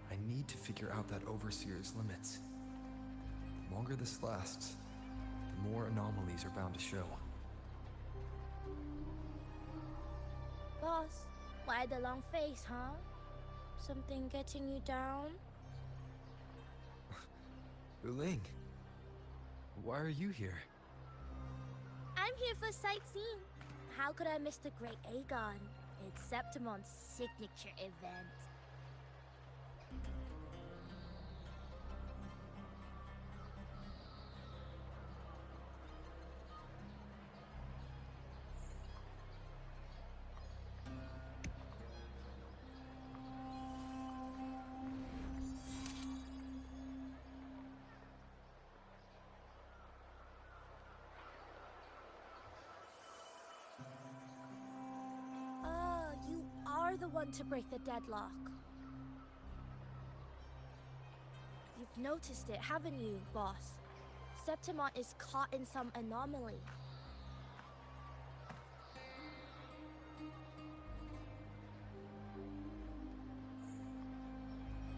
I need to figure out that Overseer's limits. The longer this lasts, the more anomalies are bound to show. Boss, why the long face, huh? Something getting you down? Wuling, why are you here? I'm here for sightseeing. How could I miss the Great Aegon? It's Septimon's signature event. You are the one to break the deadlock. You've noticed it, haven't you, boss? Septimon is caught in some anomaly.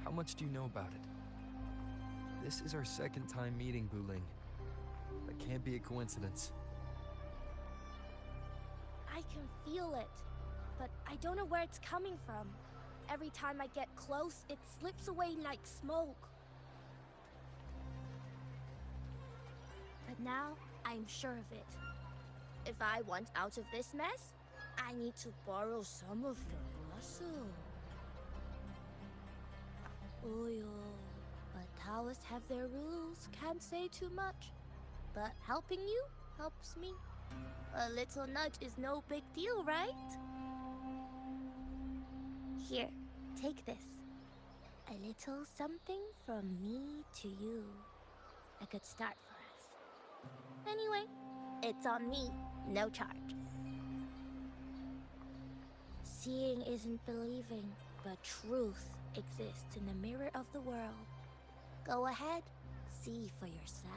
How much do you know about it? This is our second time meeting, Wuling. That can't be a coincidence. I can feel it, but I don't know where it's coming from. Every time I get close, it slips away like smoke. But now, I'm sure of it. If I want out of this mess, I need to borrow some of your muscle. Oyo. But Taoists have their rules, can't say too much. But helping you helps me. A little nudge is no big deal, right? Here, take this. A little something from me to you. A good start for us. Anyway, It's on me, no charge. Seeing isn't believing, but truth exists in the mirror of the world. Go ahead, see for yourself.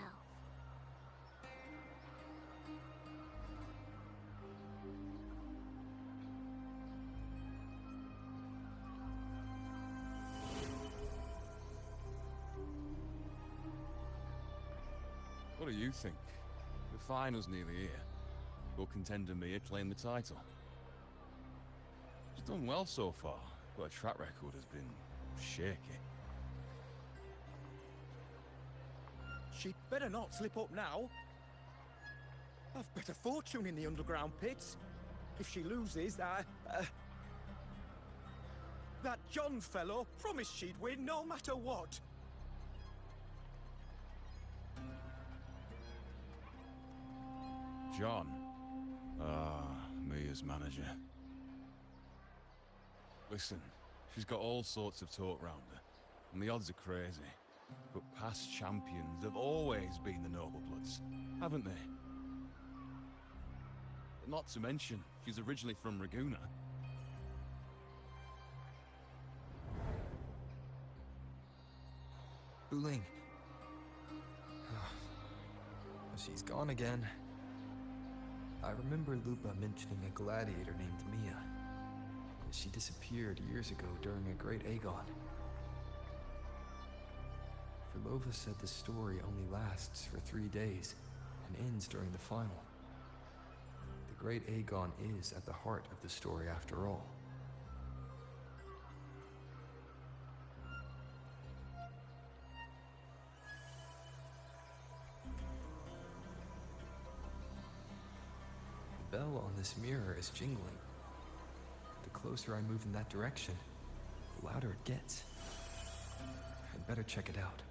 What do you think? The final's nearly here. Will contender Mia claim the title? She's done well so far, but her track record has been shaky. She'd better not slip up now. I've bet a fortune in the underground pits. If she loses, that John fellow promised she'd win no matter what. John. Mia's manager. Listen, she's got all sorts of talk round her, and the odds are crazy. But past champions have always been the noble bloods, haven't they? Not to mention, she's originally from Raguna. Wuthering. She's gone again. I remember Lupa mentioning a gladiator named Mia. She disappeared years ago during a great Aegon. Frolova said the story only lasts for 3 days and ends during the final. The great Aegon is at the heart of the story after all. The bell on this mirror is jingling. The closer I move in that direction, the louder it gets. I'd better check it out.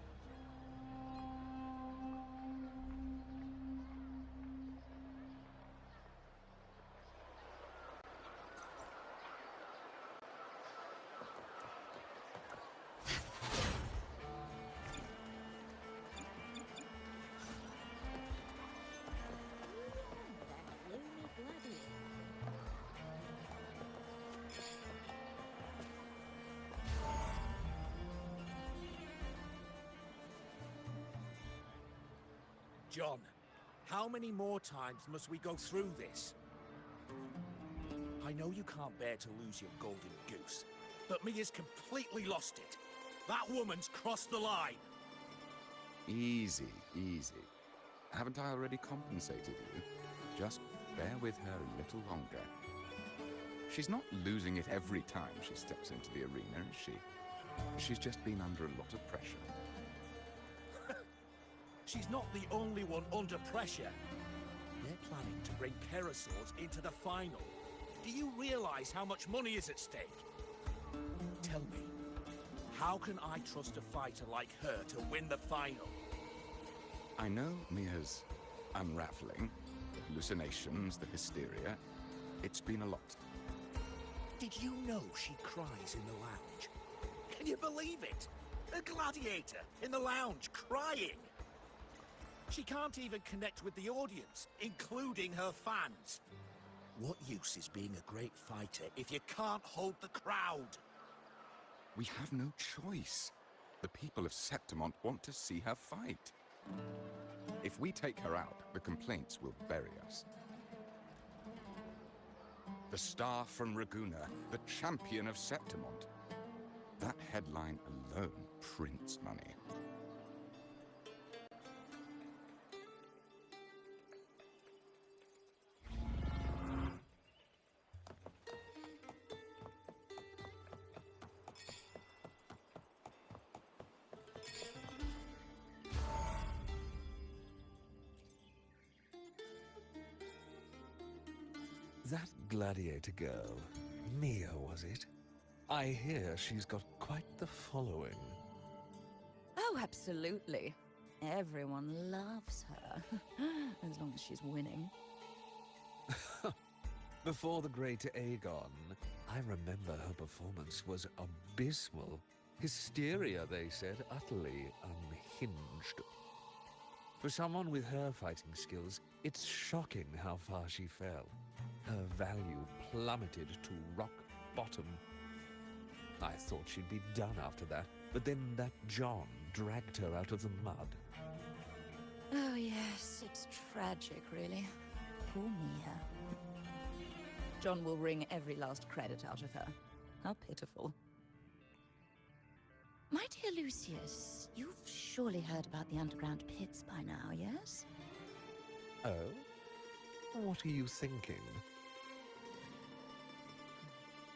John, how many more times must we go through this? I know you can't bear to lose your golden goose, but Mia's completely lost it. That woman's crossed the line. Easy, easy. Haven't I already compensated you? Just bear with her a little longer. She's not losing it every time she steps into the arena, is she? She's just been under a lot of pressure. She's not the only one under pressure. They're planning to bring Keresaurs into the final. Do you realize how much money is at stake? Tell me, how can I trust a fighter like her to win the final? I know Mia's unraveling, the hallucinations, the hysteria. It's been a lot. Did you know she cries in the lounge? Can you believe it? A gladiator in the lounge crying! She can't even connect with the audience, including her fans. What use is being a great fighter if you can't hold the crowd? We have no choice. The people of Septimont want to see her fight. If we take her out, the complaints will bury us. The star from Raguna, the champion of Septimont. That headline alone prints money. That gladiator girl, Mia, was it? I hear she's got quite the following. Oh, absolutely. Everyone loves her, as long as she's winning. Before the great Aegon, I remember her performance was abysmal. Hysteria, they said, utterly unhinged. For someone with her fighting skills, It's shocking how far she fell. Her value plummeted to rock bottom. I thought she'd be done after that, but then that John dragged her out of the mud. Oh yes, it's tragic, really. Poor Mia. John will wring every last credit out of her. How pitiful. My dear Lucius, you've surely heard about the underground pits by now, yes? Oh? What are you thinking?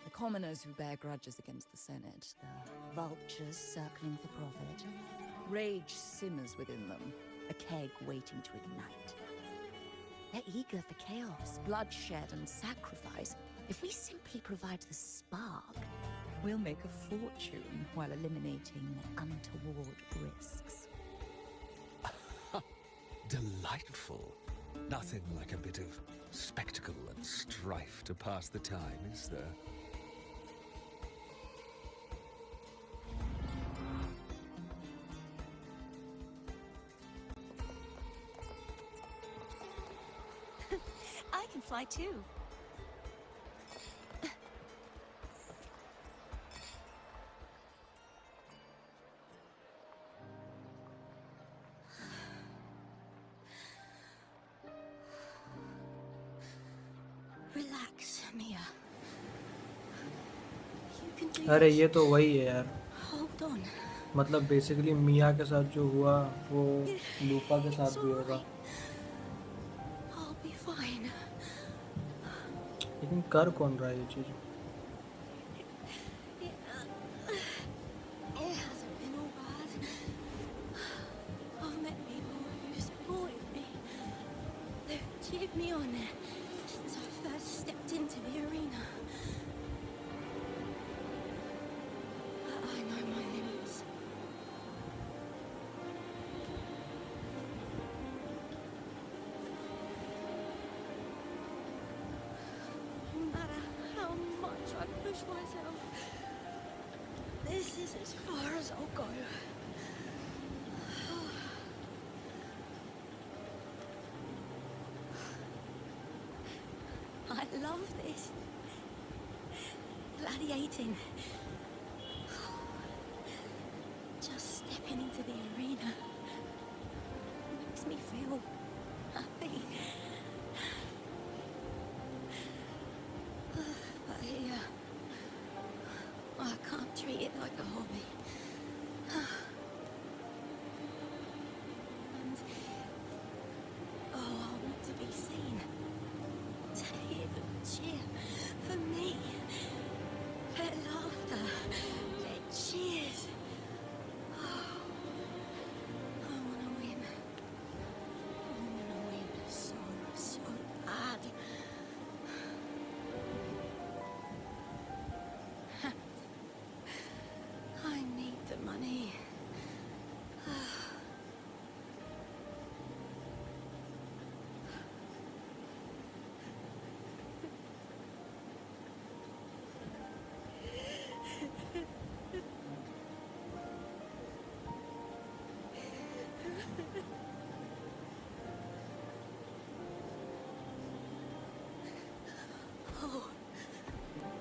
The commoners who bear grudges against the Senate, the vultures circling for profit. Rage simmers within them, a keg waiting to ignite. They're eager for chaos, bloodshed, and sacrifice. If we simply provide the spark, we'll make a fortune while eliminating untoward risks. Delightful. Nothing like a bit of spectacle and strife to pass the time, is there? I can fly too. Relax, Mia. You can do अरे this. ये तो वही है यार. Hold on. मतलब basically मिया के साथ जो हुआ वो लूपा के साथ भी होगा. I'll be fine. लेकिन कर कौन रहा है ये चीज? It hasn't been all bad. I've met people who supported me. They've cheered me on since I first stepped into the arena. But I know my limits. No matter how much I push myself, this is as far as I'll go. I love this. Gladiating. Just stepping into the arena makes me feel happy. But here, I can't treat it like a hobby. And, I want to be seen. To hear them cheer for me. Their laughter, their cheers. Oh, I want to win. I want to win so, so bad. I need the money. Oh,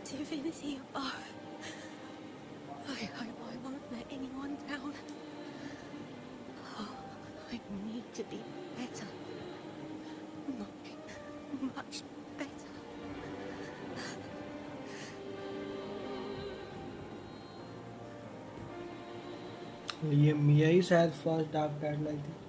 divinity above. I hope I won't let anyone down. Oh, I need to be better. Much, much better. ये मिया ही शायद first dark Tide लाई थी.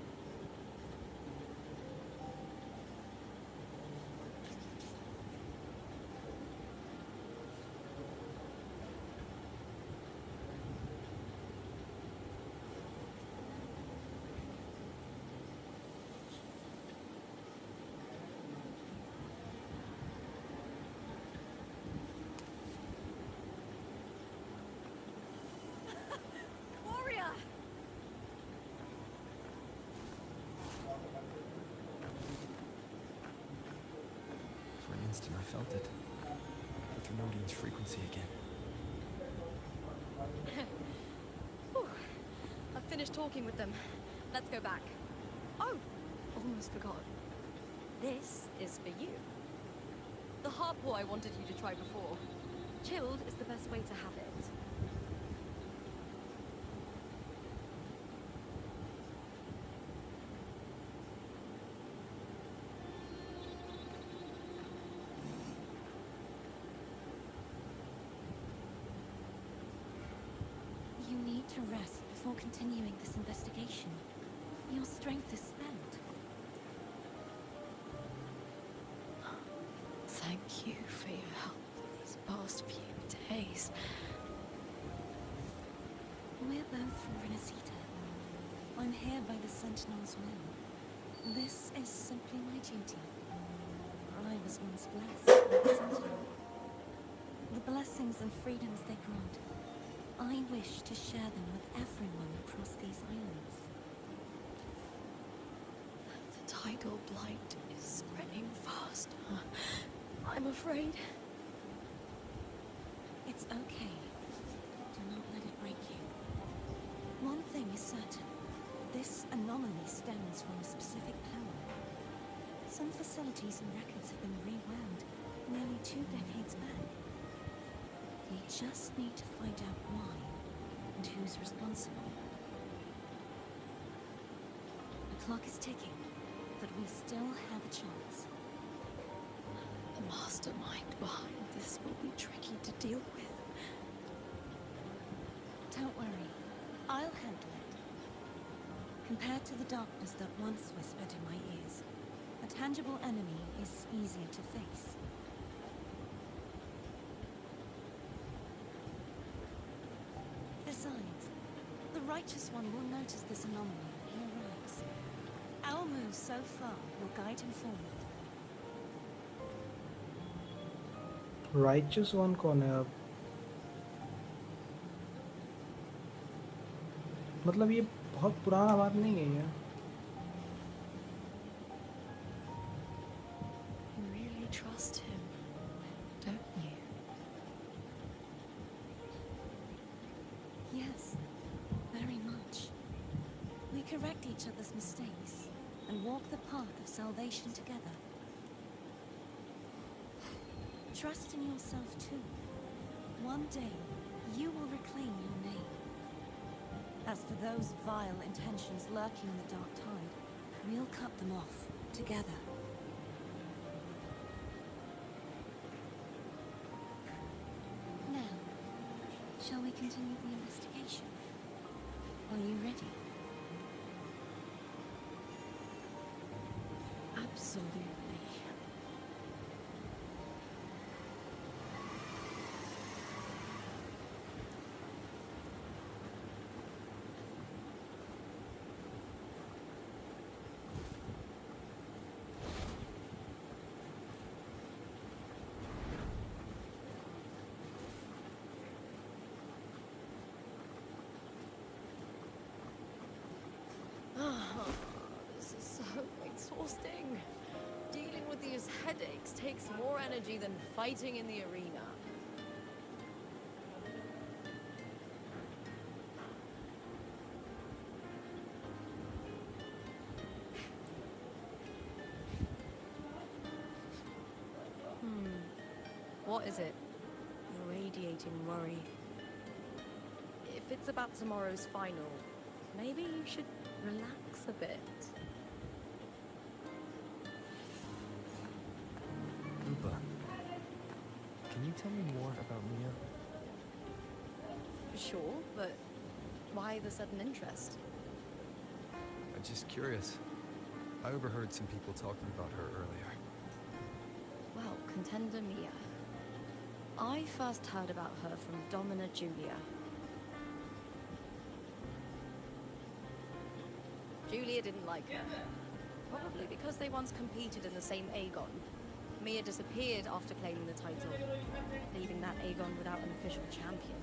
Warrior! For an instant, I felt it. The Thermodian's frequency again. Whew. I've finished talking with them. Let's go back. Oh, almost forgot. This is for you. The Harpo I wanted you to try before. Chilled is the best way to have it. You need to rest before continuing this investigation. Your strength is spent. Thank you for your help these past few days. We're both from Renacita. I'm here by the Sentinel's will. This is simply my duty. I was once blessed by the Sentinel. The blessings and freedoms they grant, I wish to share them with everyone across these islands. The tidal blight is spreading fast. I'm afraid. It's okay. Do not let it break you. One thing is certain. This anomaly stems from a specific power. Some facilities and records have been rewound nearly 2 decades back. We just need to find out why and who's responsible. The clock is ticking, but we still have a chance. The mastermind behind this will be tricky to deal with. Don't worry, I'll handle it. Compared to the darkness that once whispered in my ears, a tangible enemy is easier to face. Besides, the Righteous One will notice this anomaly when he arrives. Our moves so far will guide him forward. Righteous one कौन है अब? मतलब ये बहुत पुराना बात नहीं है ये. You really trust him, don't you? Yes, very much. We correct each other's mistakes and walk the path of salvation together. Trust in yourself too. One day, you will reclaim your name. As for those vile intentions lurking in the dark tide, we'll cut them off together. Now, shall we continue the investigation? Are you ready? Absolutely. This is so exhausting. Dealing with these headaches takes more energy than fighting in the arena. What is it? You're radiating worry. If it's about tomorrow's final, maybe you should relax a bit. Lupa, can you tell me more about Mia? Sure, but why the sudden interest? I'm just curious. I overheard some people talking about her earlier. Well, contender Mia. I first heard about her from Domina Julia. Julia didn't like her. Probably because they once competed in the same Aegon. Mia disappeared after claiming the title, leaving that Aegon without an official champion.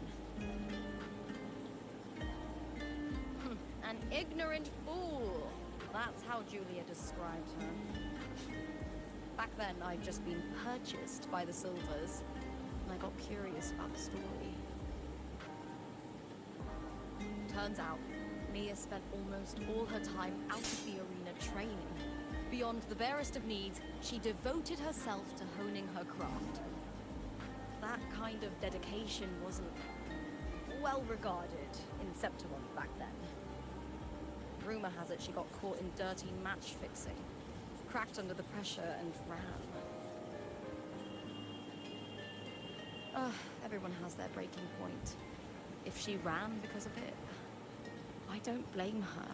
An ignorant fool! That's how Julia described her. Back then, I'd just been purchased by the Silvers, and I got curious about the story. Turns out, Mia spent almost all her time out of the arena training. Beyond the barest of needs, she devoted herself to honing her craft. That kind of dedication wasn't well regarded in Septimont back then. Rumor has it she got caught in dirty match fixing, cracked under the pressure and ran. Everyone has their breaking point. If she ran because of it, I don't blame her.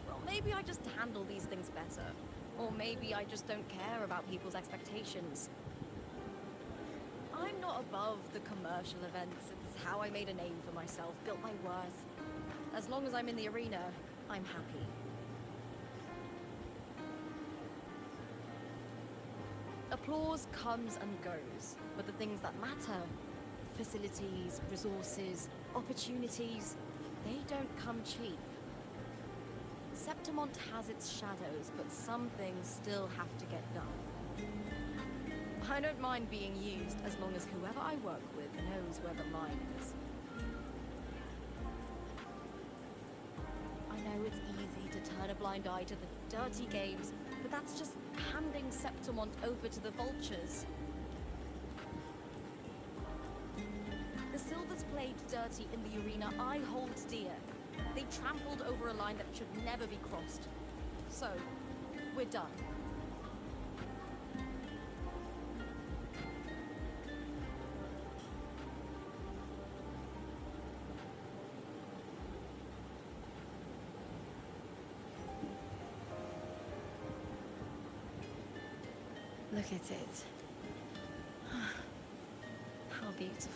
Well, maybe I just handle these things better. Or maybe I just don't care about people's expectations. I'm not above the commercial events. It's how I made a name for myself, built my worth. As long as I'm in the arena, I'm happy. Applause comes and goes, but the things that matter, facilities, resources, opportunities, they don't come cheap. Septimont has its shadows, but some things still have to get done. I don't mind being used as long as whoever I work with knows where the line is. I know it's easy to turn a blind eye to the dirty games, but that's just handing Septimont over to the vultures. The Silvers played dirty in the arena I hold dear. They trampled over a line that should never be crossed. So, we're done. Look at it. How beautiful.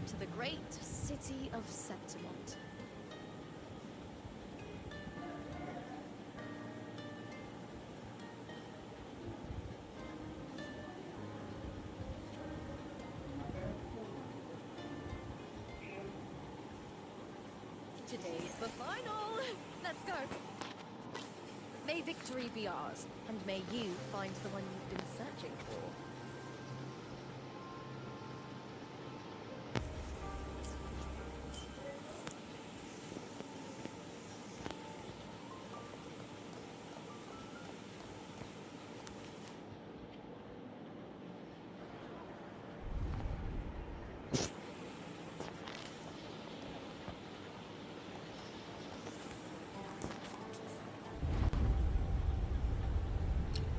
To the great city of Septimont. Today's the final! Let's go! May victory be ours, and may you find the one you've been searching for.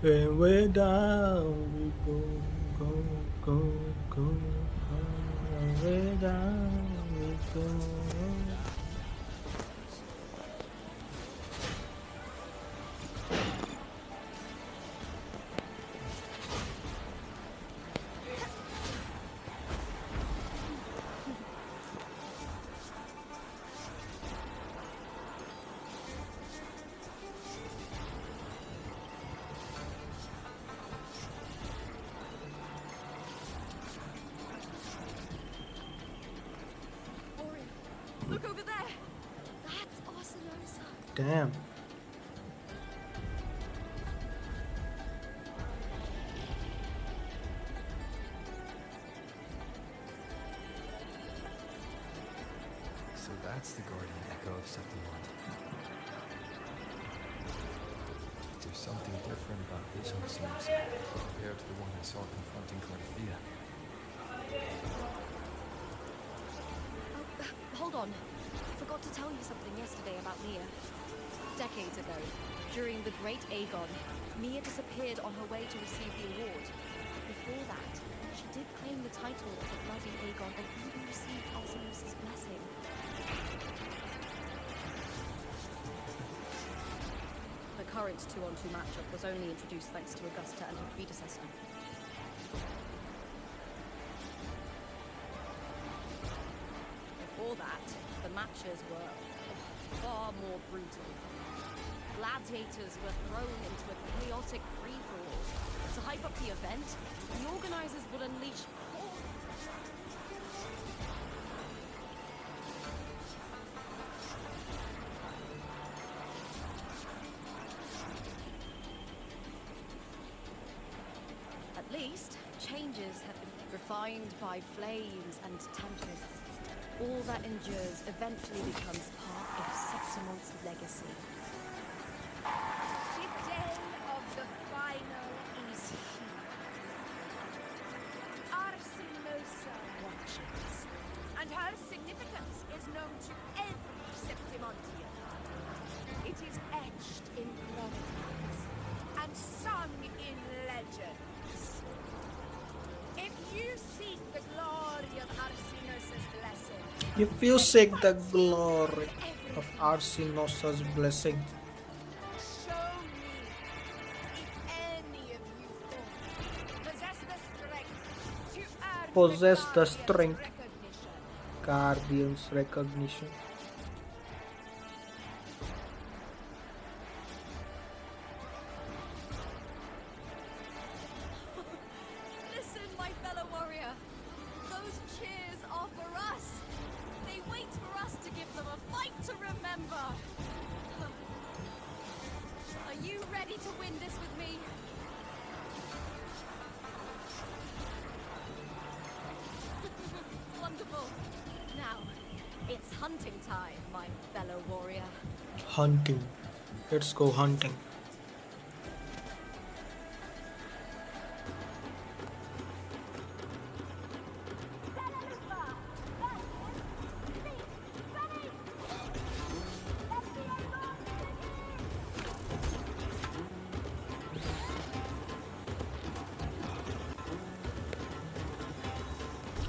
And we're down, we go, go, go, go. And we're down, we go. Look over there! That's Arsenosa. Damn. So that's the guardian echo of Septimont. There's something different about this one, seems, compared to the one I saw confronting Cardathea. Hold on. I forgot to tell you something yesterday about Mia. Decades ago, during the Great Aegon, Mia disappeared on her way to receive the award. Before that, she did claim the title of the Bloody Aegon and even received Arsenosa's blessing. The current 2-on-2 matchup was only introduced thanks to Augusta and her predecessor. Before that, the matches were far more brutal. gladiators were thrown into a chaotic free-for-all. To hype up the event, the organizers would unleash At least, changes have been refined by flames and tempests. All that endures eventually becomes part of Septimont's legacy. The day of the final is here. Arsinosa watches, and her significance is known to every Septimontian. It is etched in chronicles and sung in legends. If you seek the glory of Arsinosa's blessing, If you seek the glory of Arsinosa's blessing, show me if any of you possess the strength to earn possess the Guardian's strength, recognition. Guardian's recognition. Listen, my fellow warrior. Those cheers are for us. They wait for us to give them a fight to remember. Are you ready to win this with me? Wonderful. Now, it's hunting time, my fellow warrior. Hunting. Let's go hunting.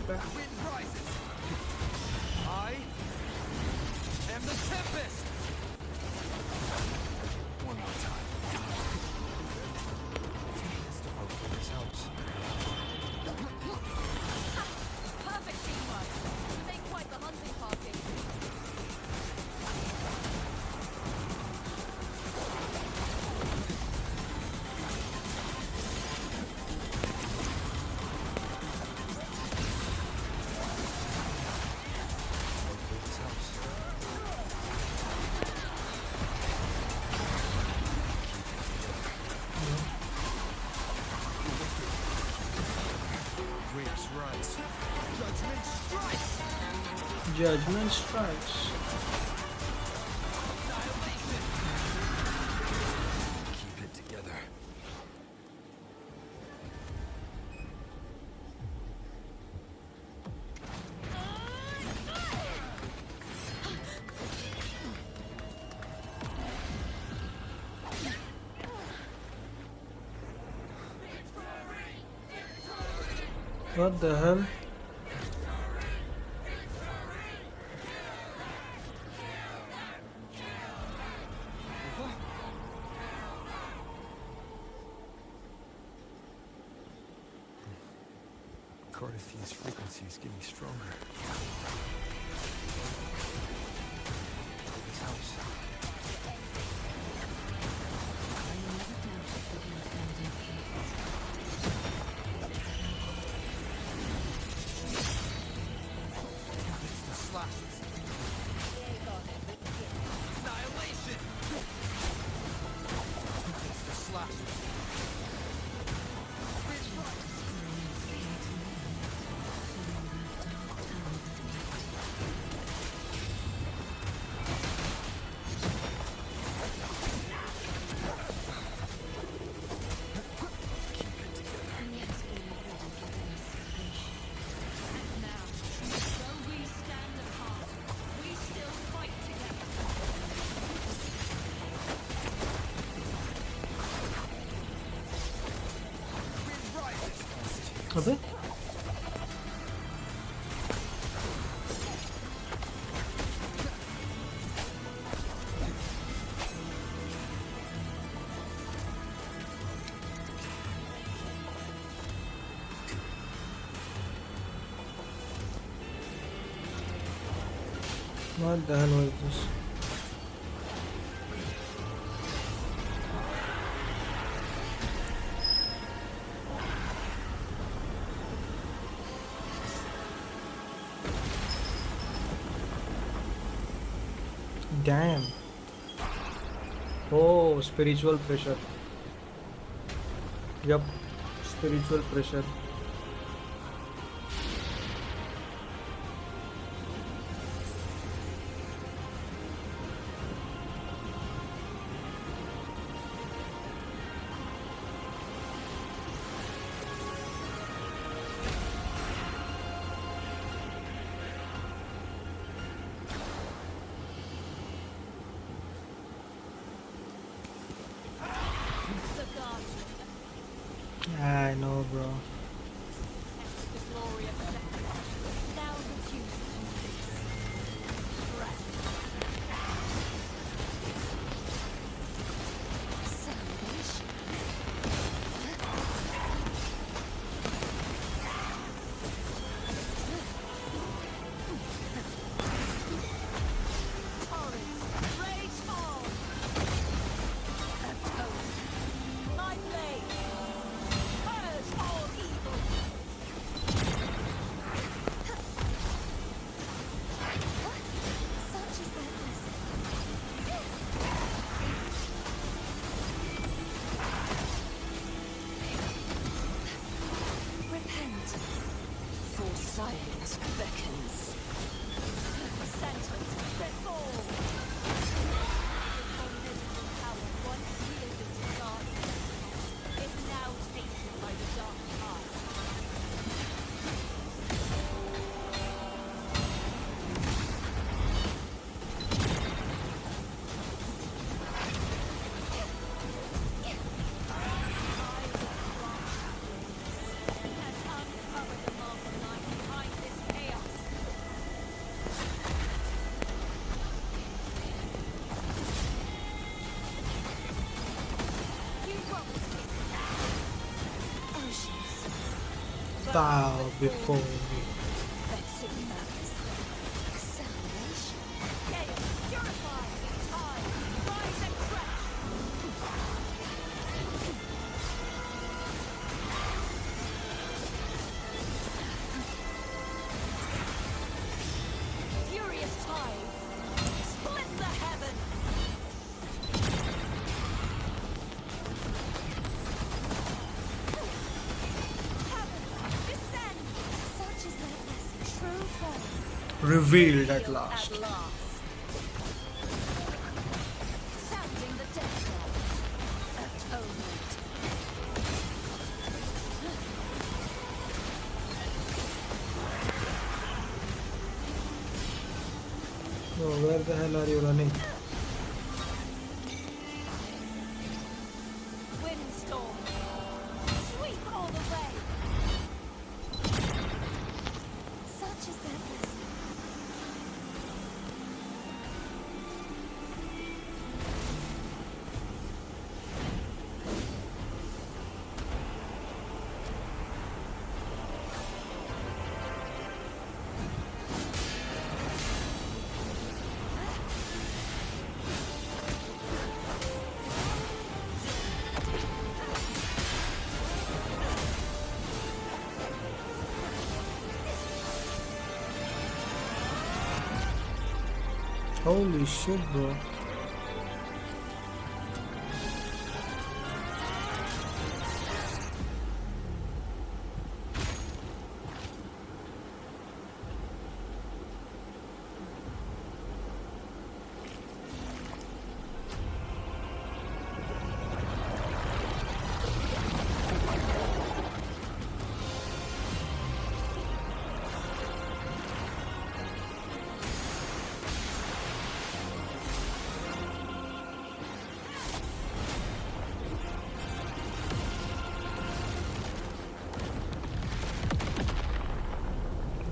Wind rises. I am the tempest. One more time. This helps. Perfect teamwork. You make quite the hunting party. This helps. Waves rise. Judgment strikes. Judgment strikes. Keep it together. What the hell? Cardithia's frequency is getting stronger. This helps. It's the slashes. Annihilation. It's the slashes. Wind rises. अबे what the hell was this? Damn. Oh, spiritual pressure. Yup, spiritual pressure. The Guardian. I know, bro. The glory of Sephirot. Now reduced to this. Breath. Salvation. Torrents. Rage fall. Atonement. My blade. Purge all evil. Such is their blessing. Repent. For silence beckons. Sentence. Reform. Omnipotent power once yielded to God's sentiment is now tainted by the dark art. And uncover the mastermind behind this chaos. You won't escape. Oceans. Bow before me. Vexing malice. Salvation. Chaos, purify, time, rise and crash. Furious tides, split the heavens. Heavens, descend. Such is their blessing. True faith. Revealed at last. At last. Sounding the death knell. Atonement. Oh, where the hell are you running? Windstorm. Sweep all the way. Such is their blessing. Holy shit, bro.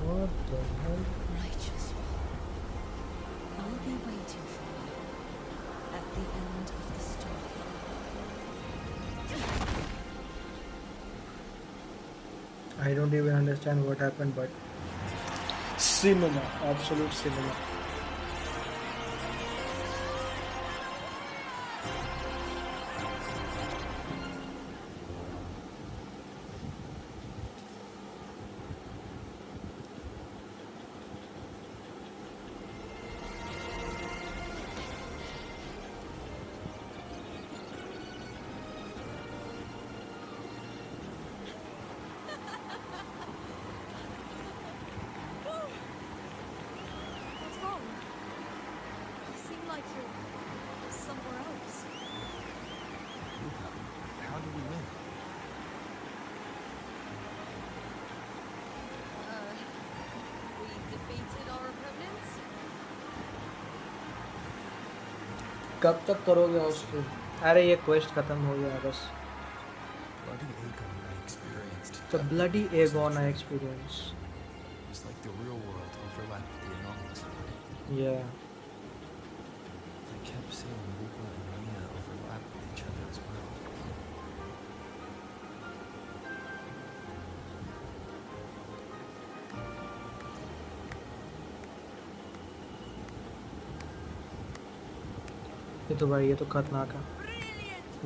What the hell? Righteous one. I'll be waiting for you at the end of the story. I don't even understand what happened, but cinema, absolute cinema. like you're somewhere else. Luca, how did we win? We defeated our opponents. कब तक करोगे उसको? अरे ये quest खत्म हो गया बस. Bloody Aegon I experienced. The bloody Aegon I experienced. It was like the real world overlapped the anomalous world. Yeah. I kept seeing Luca and Mia overlap with each other as well. ये तो भाई ये तो खतरनाक है.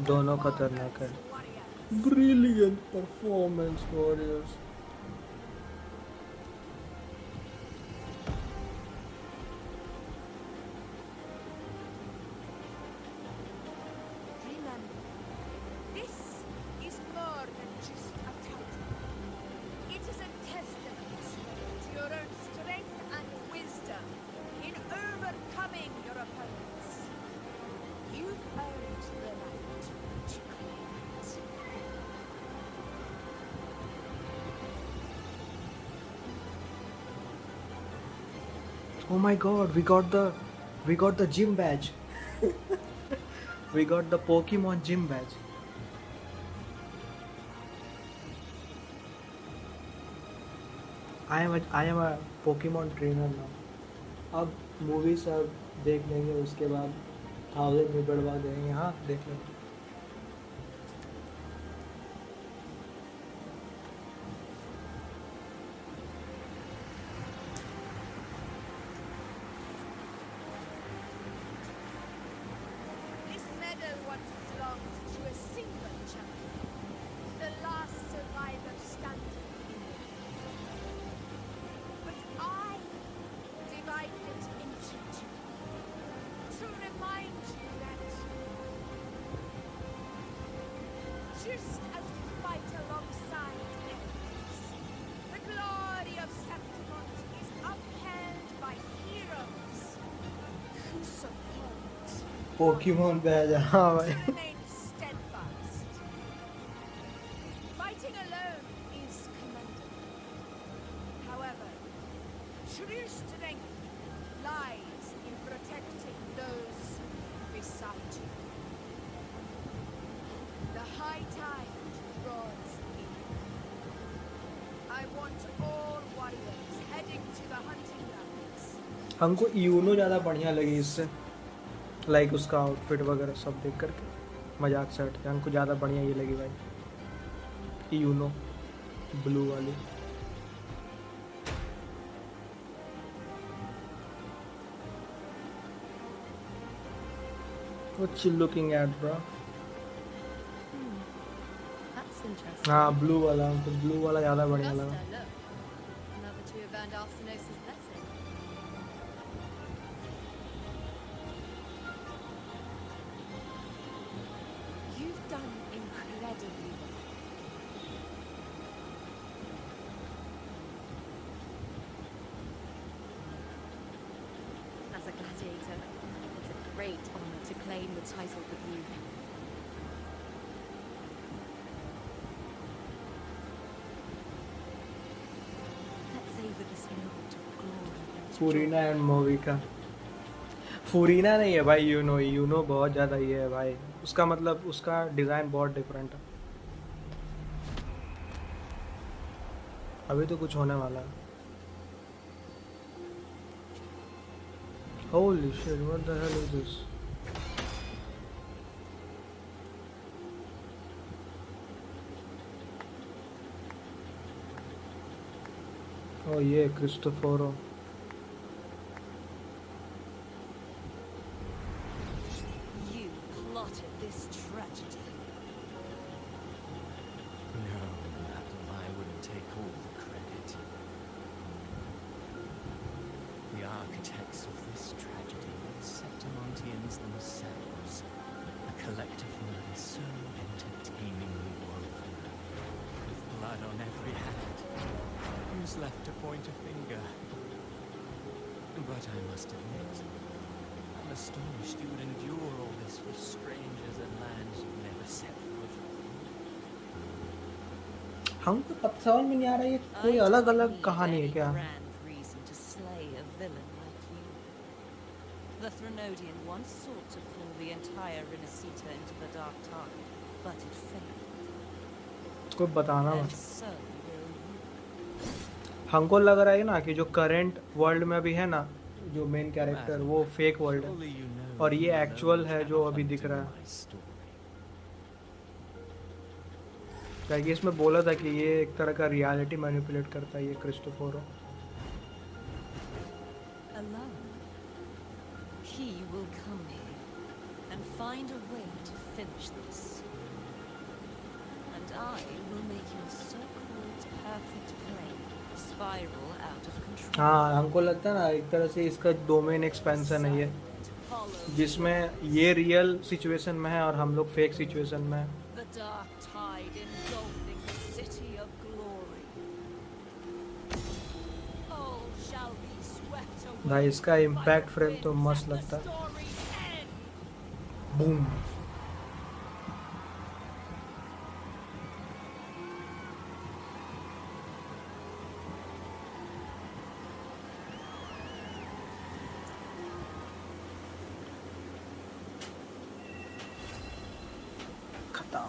दोनों खतरनाक है. Brilliant performance, warriors. Remember, this is more than just a title. It is a testament to your own strength and wisdom in overcoming your opponents. You've earned the right to claim it. Oh my god, we got the gym badge. We got the Pokemon gym badge. I am a Pokemon trainer now. अब movie सब देख लेंगे उसके बाद 1000 में बढ़वा देंगे. हाँ देख लेंगे. This medal once belonged to a single champion, the last survivor standing in the But I divided it into two, to remind you that just as we fight alongside enemies, the glory of Septimont is upheld by heroes who support Pokemon badge. हाँ भाई. remain steadfast. Fighting alone is commendable. However, true strength lies in protecting those beside you. The high tide draws in. I want all warriors heading to the hunting grounds. हमको Uno ज़्यादा बढ़िया लगी इससे. Like उसका outfit वगैरह सब देख करके मजाक से हट के हमको ज़्यादा बढ़िया ये लगी भाई. यूनो ब्लू वाली. What you looking at, bro? That's interesting. हाँ ब्लू वाला. हमको ब्लू वाला ज़्यादा बढ़िया लगा. Augusta, look. Another two have earned Arsenos' blessing. You've done incredibly well. As a gladiator, it's a great honor to claim the title with you. Let's savor this moment of glory and Furina and Mavuika. Furina नहीं है भाई. Uno बहुत ज़्यादा ये है भाई. उसका मतलब उसका डिज़ाइन बहुत डिफरेंट है. अभी तो कुछ होने वाला है. Holy shit, what the hell is this? Oh yeah, Cristoforo. You plotted this tragedy. No, madam, I wouldn't take all the credit. The architects of this tragedy were the Septimontians themselves, a collective mind so entertainingly woven, with blood on every hand. Who's left to point a finger? But I must admit, I'm a astonished you would endure all this for strangers and lands you've never set foot on. हमको पता समझ में नहीं आ रहा, ये कोई अलग अलग कहानी है क्या? Grand reason to slay a villain like you. The Threnodian once sought to pull the entire Renacita into the Dark Tide, but it failed. कोई बताना And मत। so will you. हमको लग रहा है ना कि जो करंट वर्ल्ड में अभी है ना, जो मेन कैरेक्टर वो फेक वर्ल्ड है और ये एक्चुअल है जो अभी दिख रहा है। क्योंकि इसमें बोला था कि ये एक तरह का रियलिटी मैनिपुलेट करता है ये क्रिस्टोफोरो। Alone, he will come here and find a way to finish this. And I will make your so-called perfect plane spiral out of control. हाँ, हमको लगता है ना एक तरह से इसका डोमेन एक्सपेंशन है ये, जिसमें ये रियल सिचुएशन में है और हम लोग फेक सिचुएशन में है। The dark tide engulfing the city of glory. All shall be swept away. भाई इसका इम्पैक्ट फ्रेम तो मस्त लगता है। बूम। खत्म।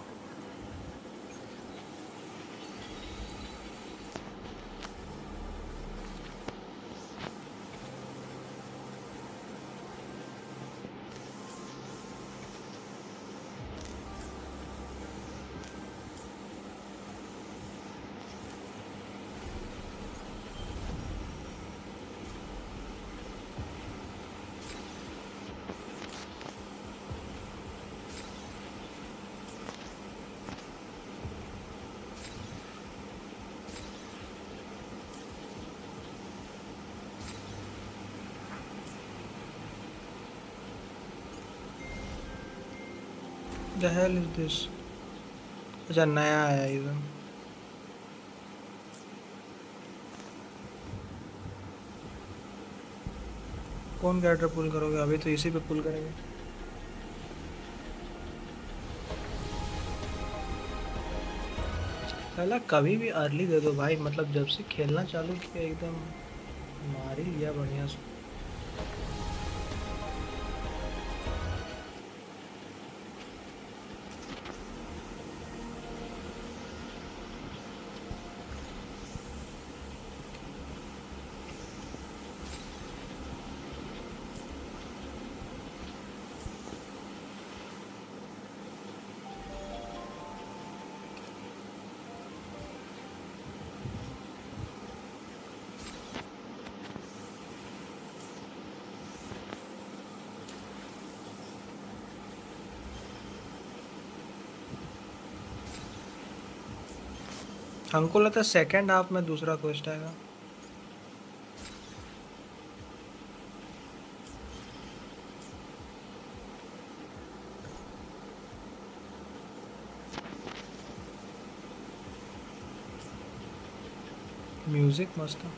The hell is this? अच्छा नया आया इवन। कौन कैरेक्टर पुल करोगे? अभी तो इसी पे पुल करेंगे। साला कभी भी अर्ली दे दो भाई, मतलब जब से खेलना चालू किया एकदम मार ही लिया बढ़िया से। हमको लगता है सेकेंड हाफ में दूसरा क्वेस्ट आएगा। म्यूजिक मस्त है।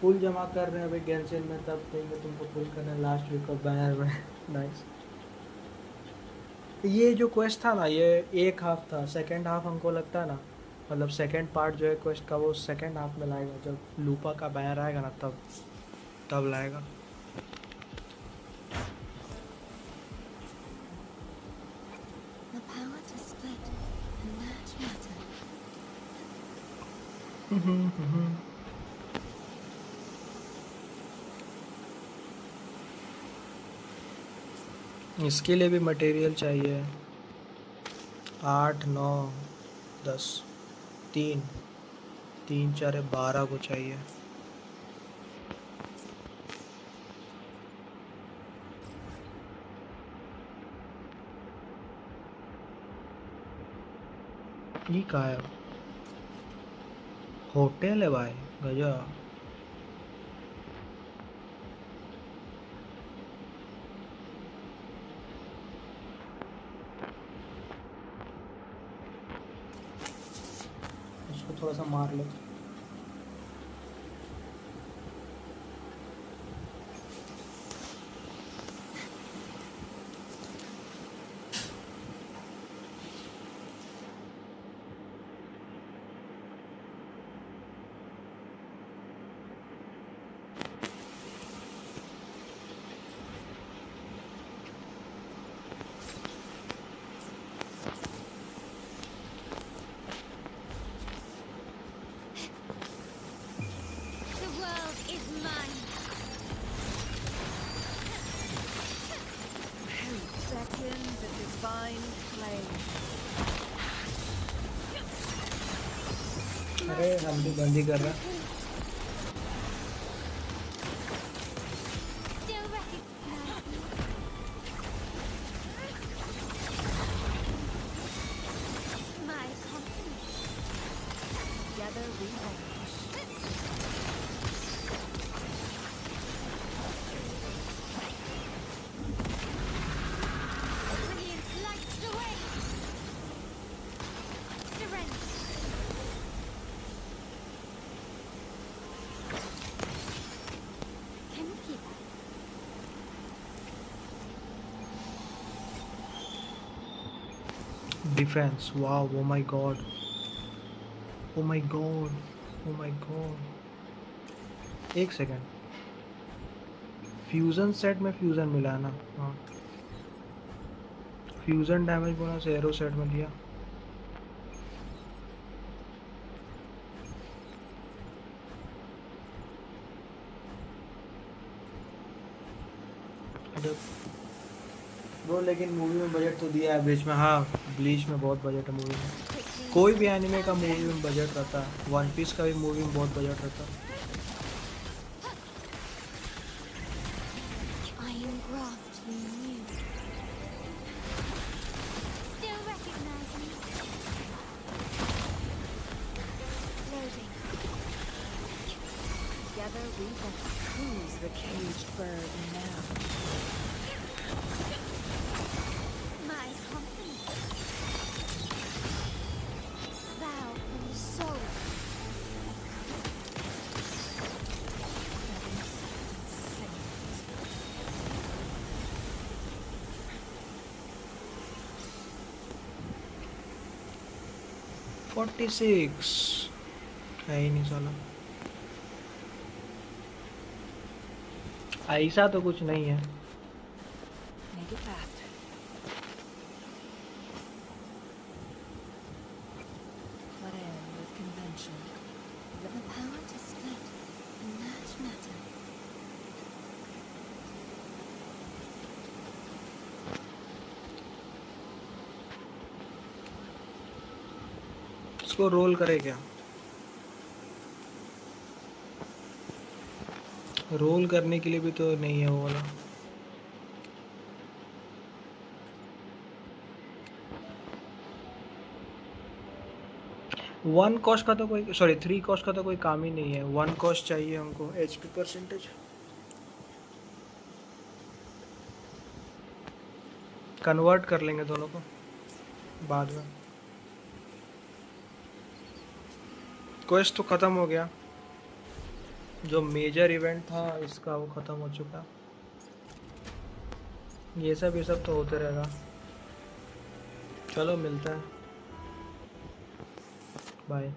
पुल जमा कर रहे हैं अभी गेंसेन में, तब देंगे तुमको पुल करना लास्ट वीक ऑफ बैनर में। नाइस। ये जो क्वेस्ट था ना ये एक हाफ था, सेकंड हाफ हमको लगता है ना, मतलब सेकंड पार्ट जो है क्वेस्ट का वो सेकंड हाफ में लाएगा, जब लूपा का बैनर आएगा ना तब लाएगा। The power to split and merge matter. इसके लिए भी मटेरियल चाहिए। 8 9 10 3 3 4 12 को चाहिए। ये कहाँ है? होटल है भाई, गजब। उसको थोड़ा सा मार लो। The world is mine. Second, the divine flame. अरे हम भी बंद ही कर रहे हैं। Still recognize me. My company. Together we vanish. Brilliance lights the way. Surrender. Can you keep up? Defence, वाह, oh my god, oh my god, oh my god. एक second, fusion set में फ्यूजन मिला है ना? हाँ, fusion damage bonus aero set में दिया। Bro लेकिन मूवी में बजट तो दिया है बीच में। हाँ, ब्लीच में बहुत बजट है मूवी में। कोई भी एनिमे का मूवी में बजट रहता है। वन पीस का भी मूवी में बहुत बजट रहता है। I engraft you new. Still recognize me. Loading. Together we vanish. Who's the caged bird now? My company. Vow from the soul. Forty six है ही नहीं साला। ऐसा तो कुछ नहीं है। Make it fast. What end with convention? The power to split and merge matter. इसको role करे क्या? रोल करने के लिए भी तो नहीं है वो वाला। वन कॉस्ट का तो कोई, सॉरी 3 कॉस्ट का तो कोई काम ही नहीं है। 1 कॉस्ट चाहिए हमको एचपी परसेंटेज। कन्वर्ट कर लेंगे दोनों को बाद में। क्वेस्ट तो ख़त्म हो गया। जो मेजर इवेंट था इसका वो ख़त्म हो चुका। ये सब तो होते रहेगा। चलो मिलता है, बाय।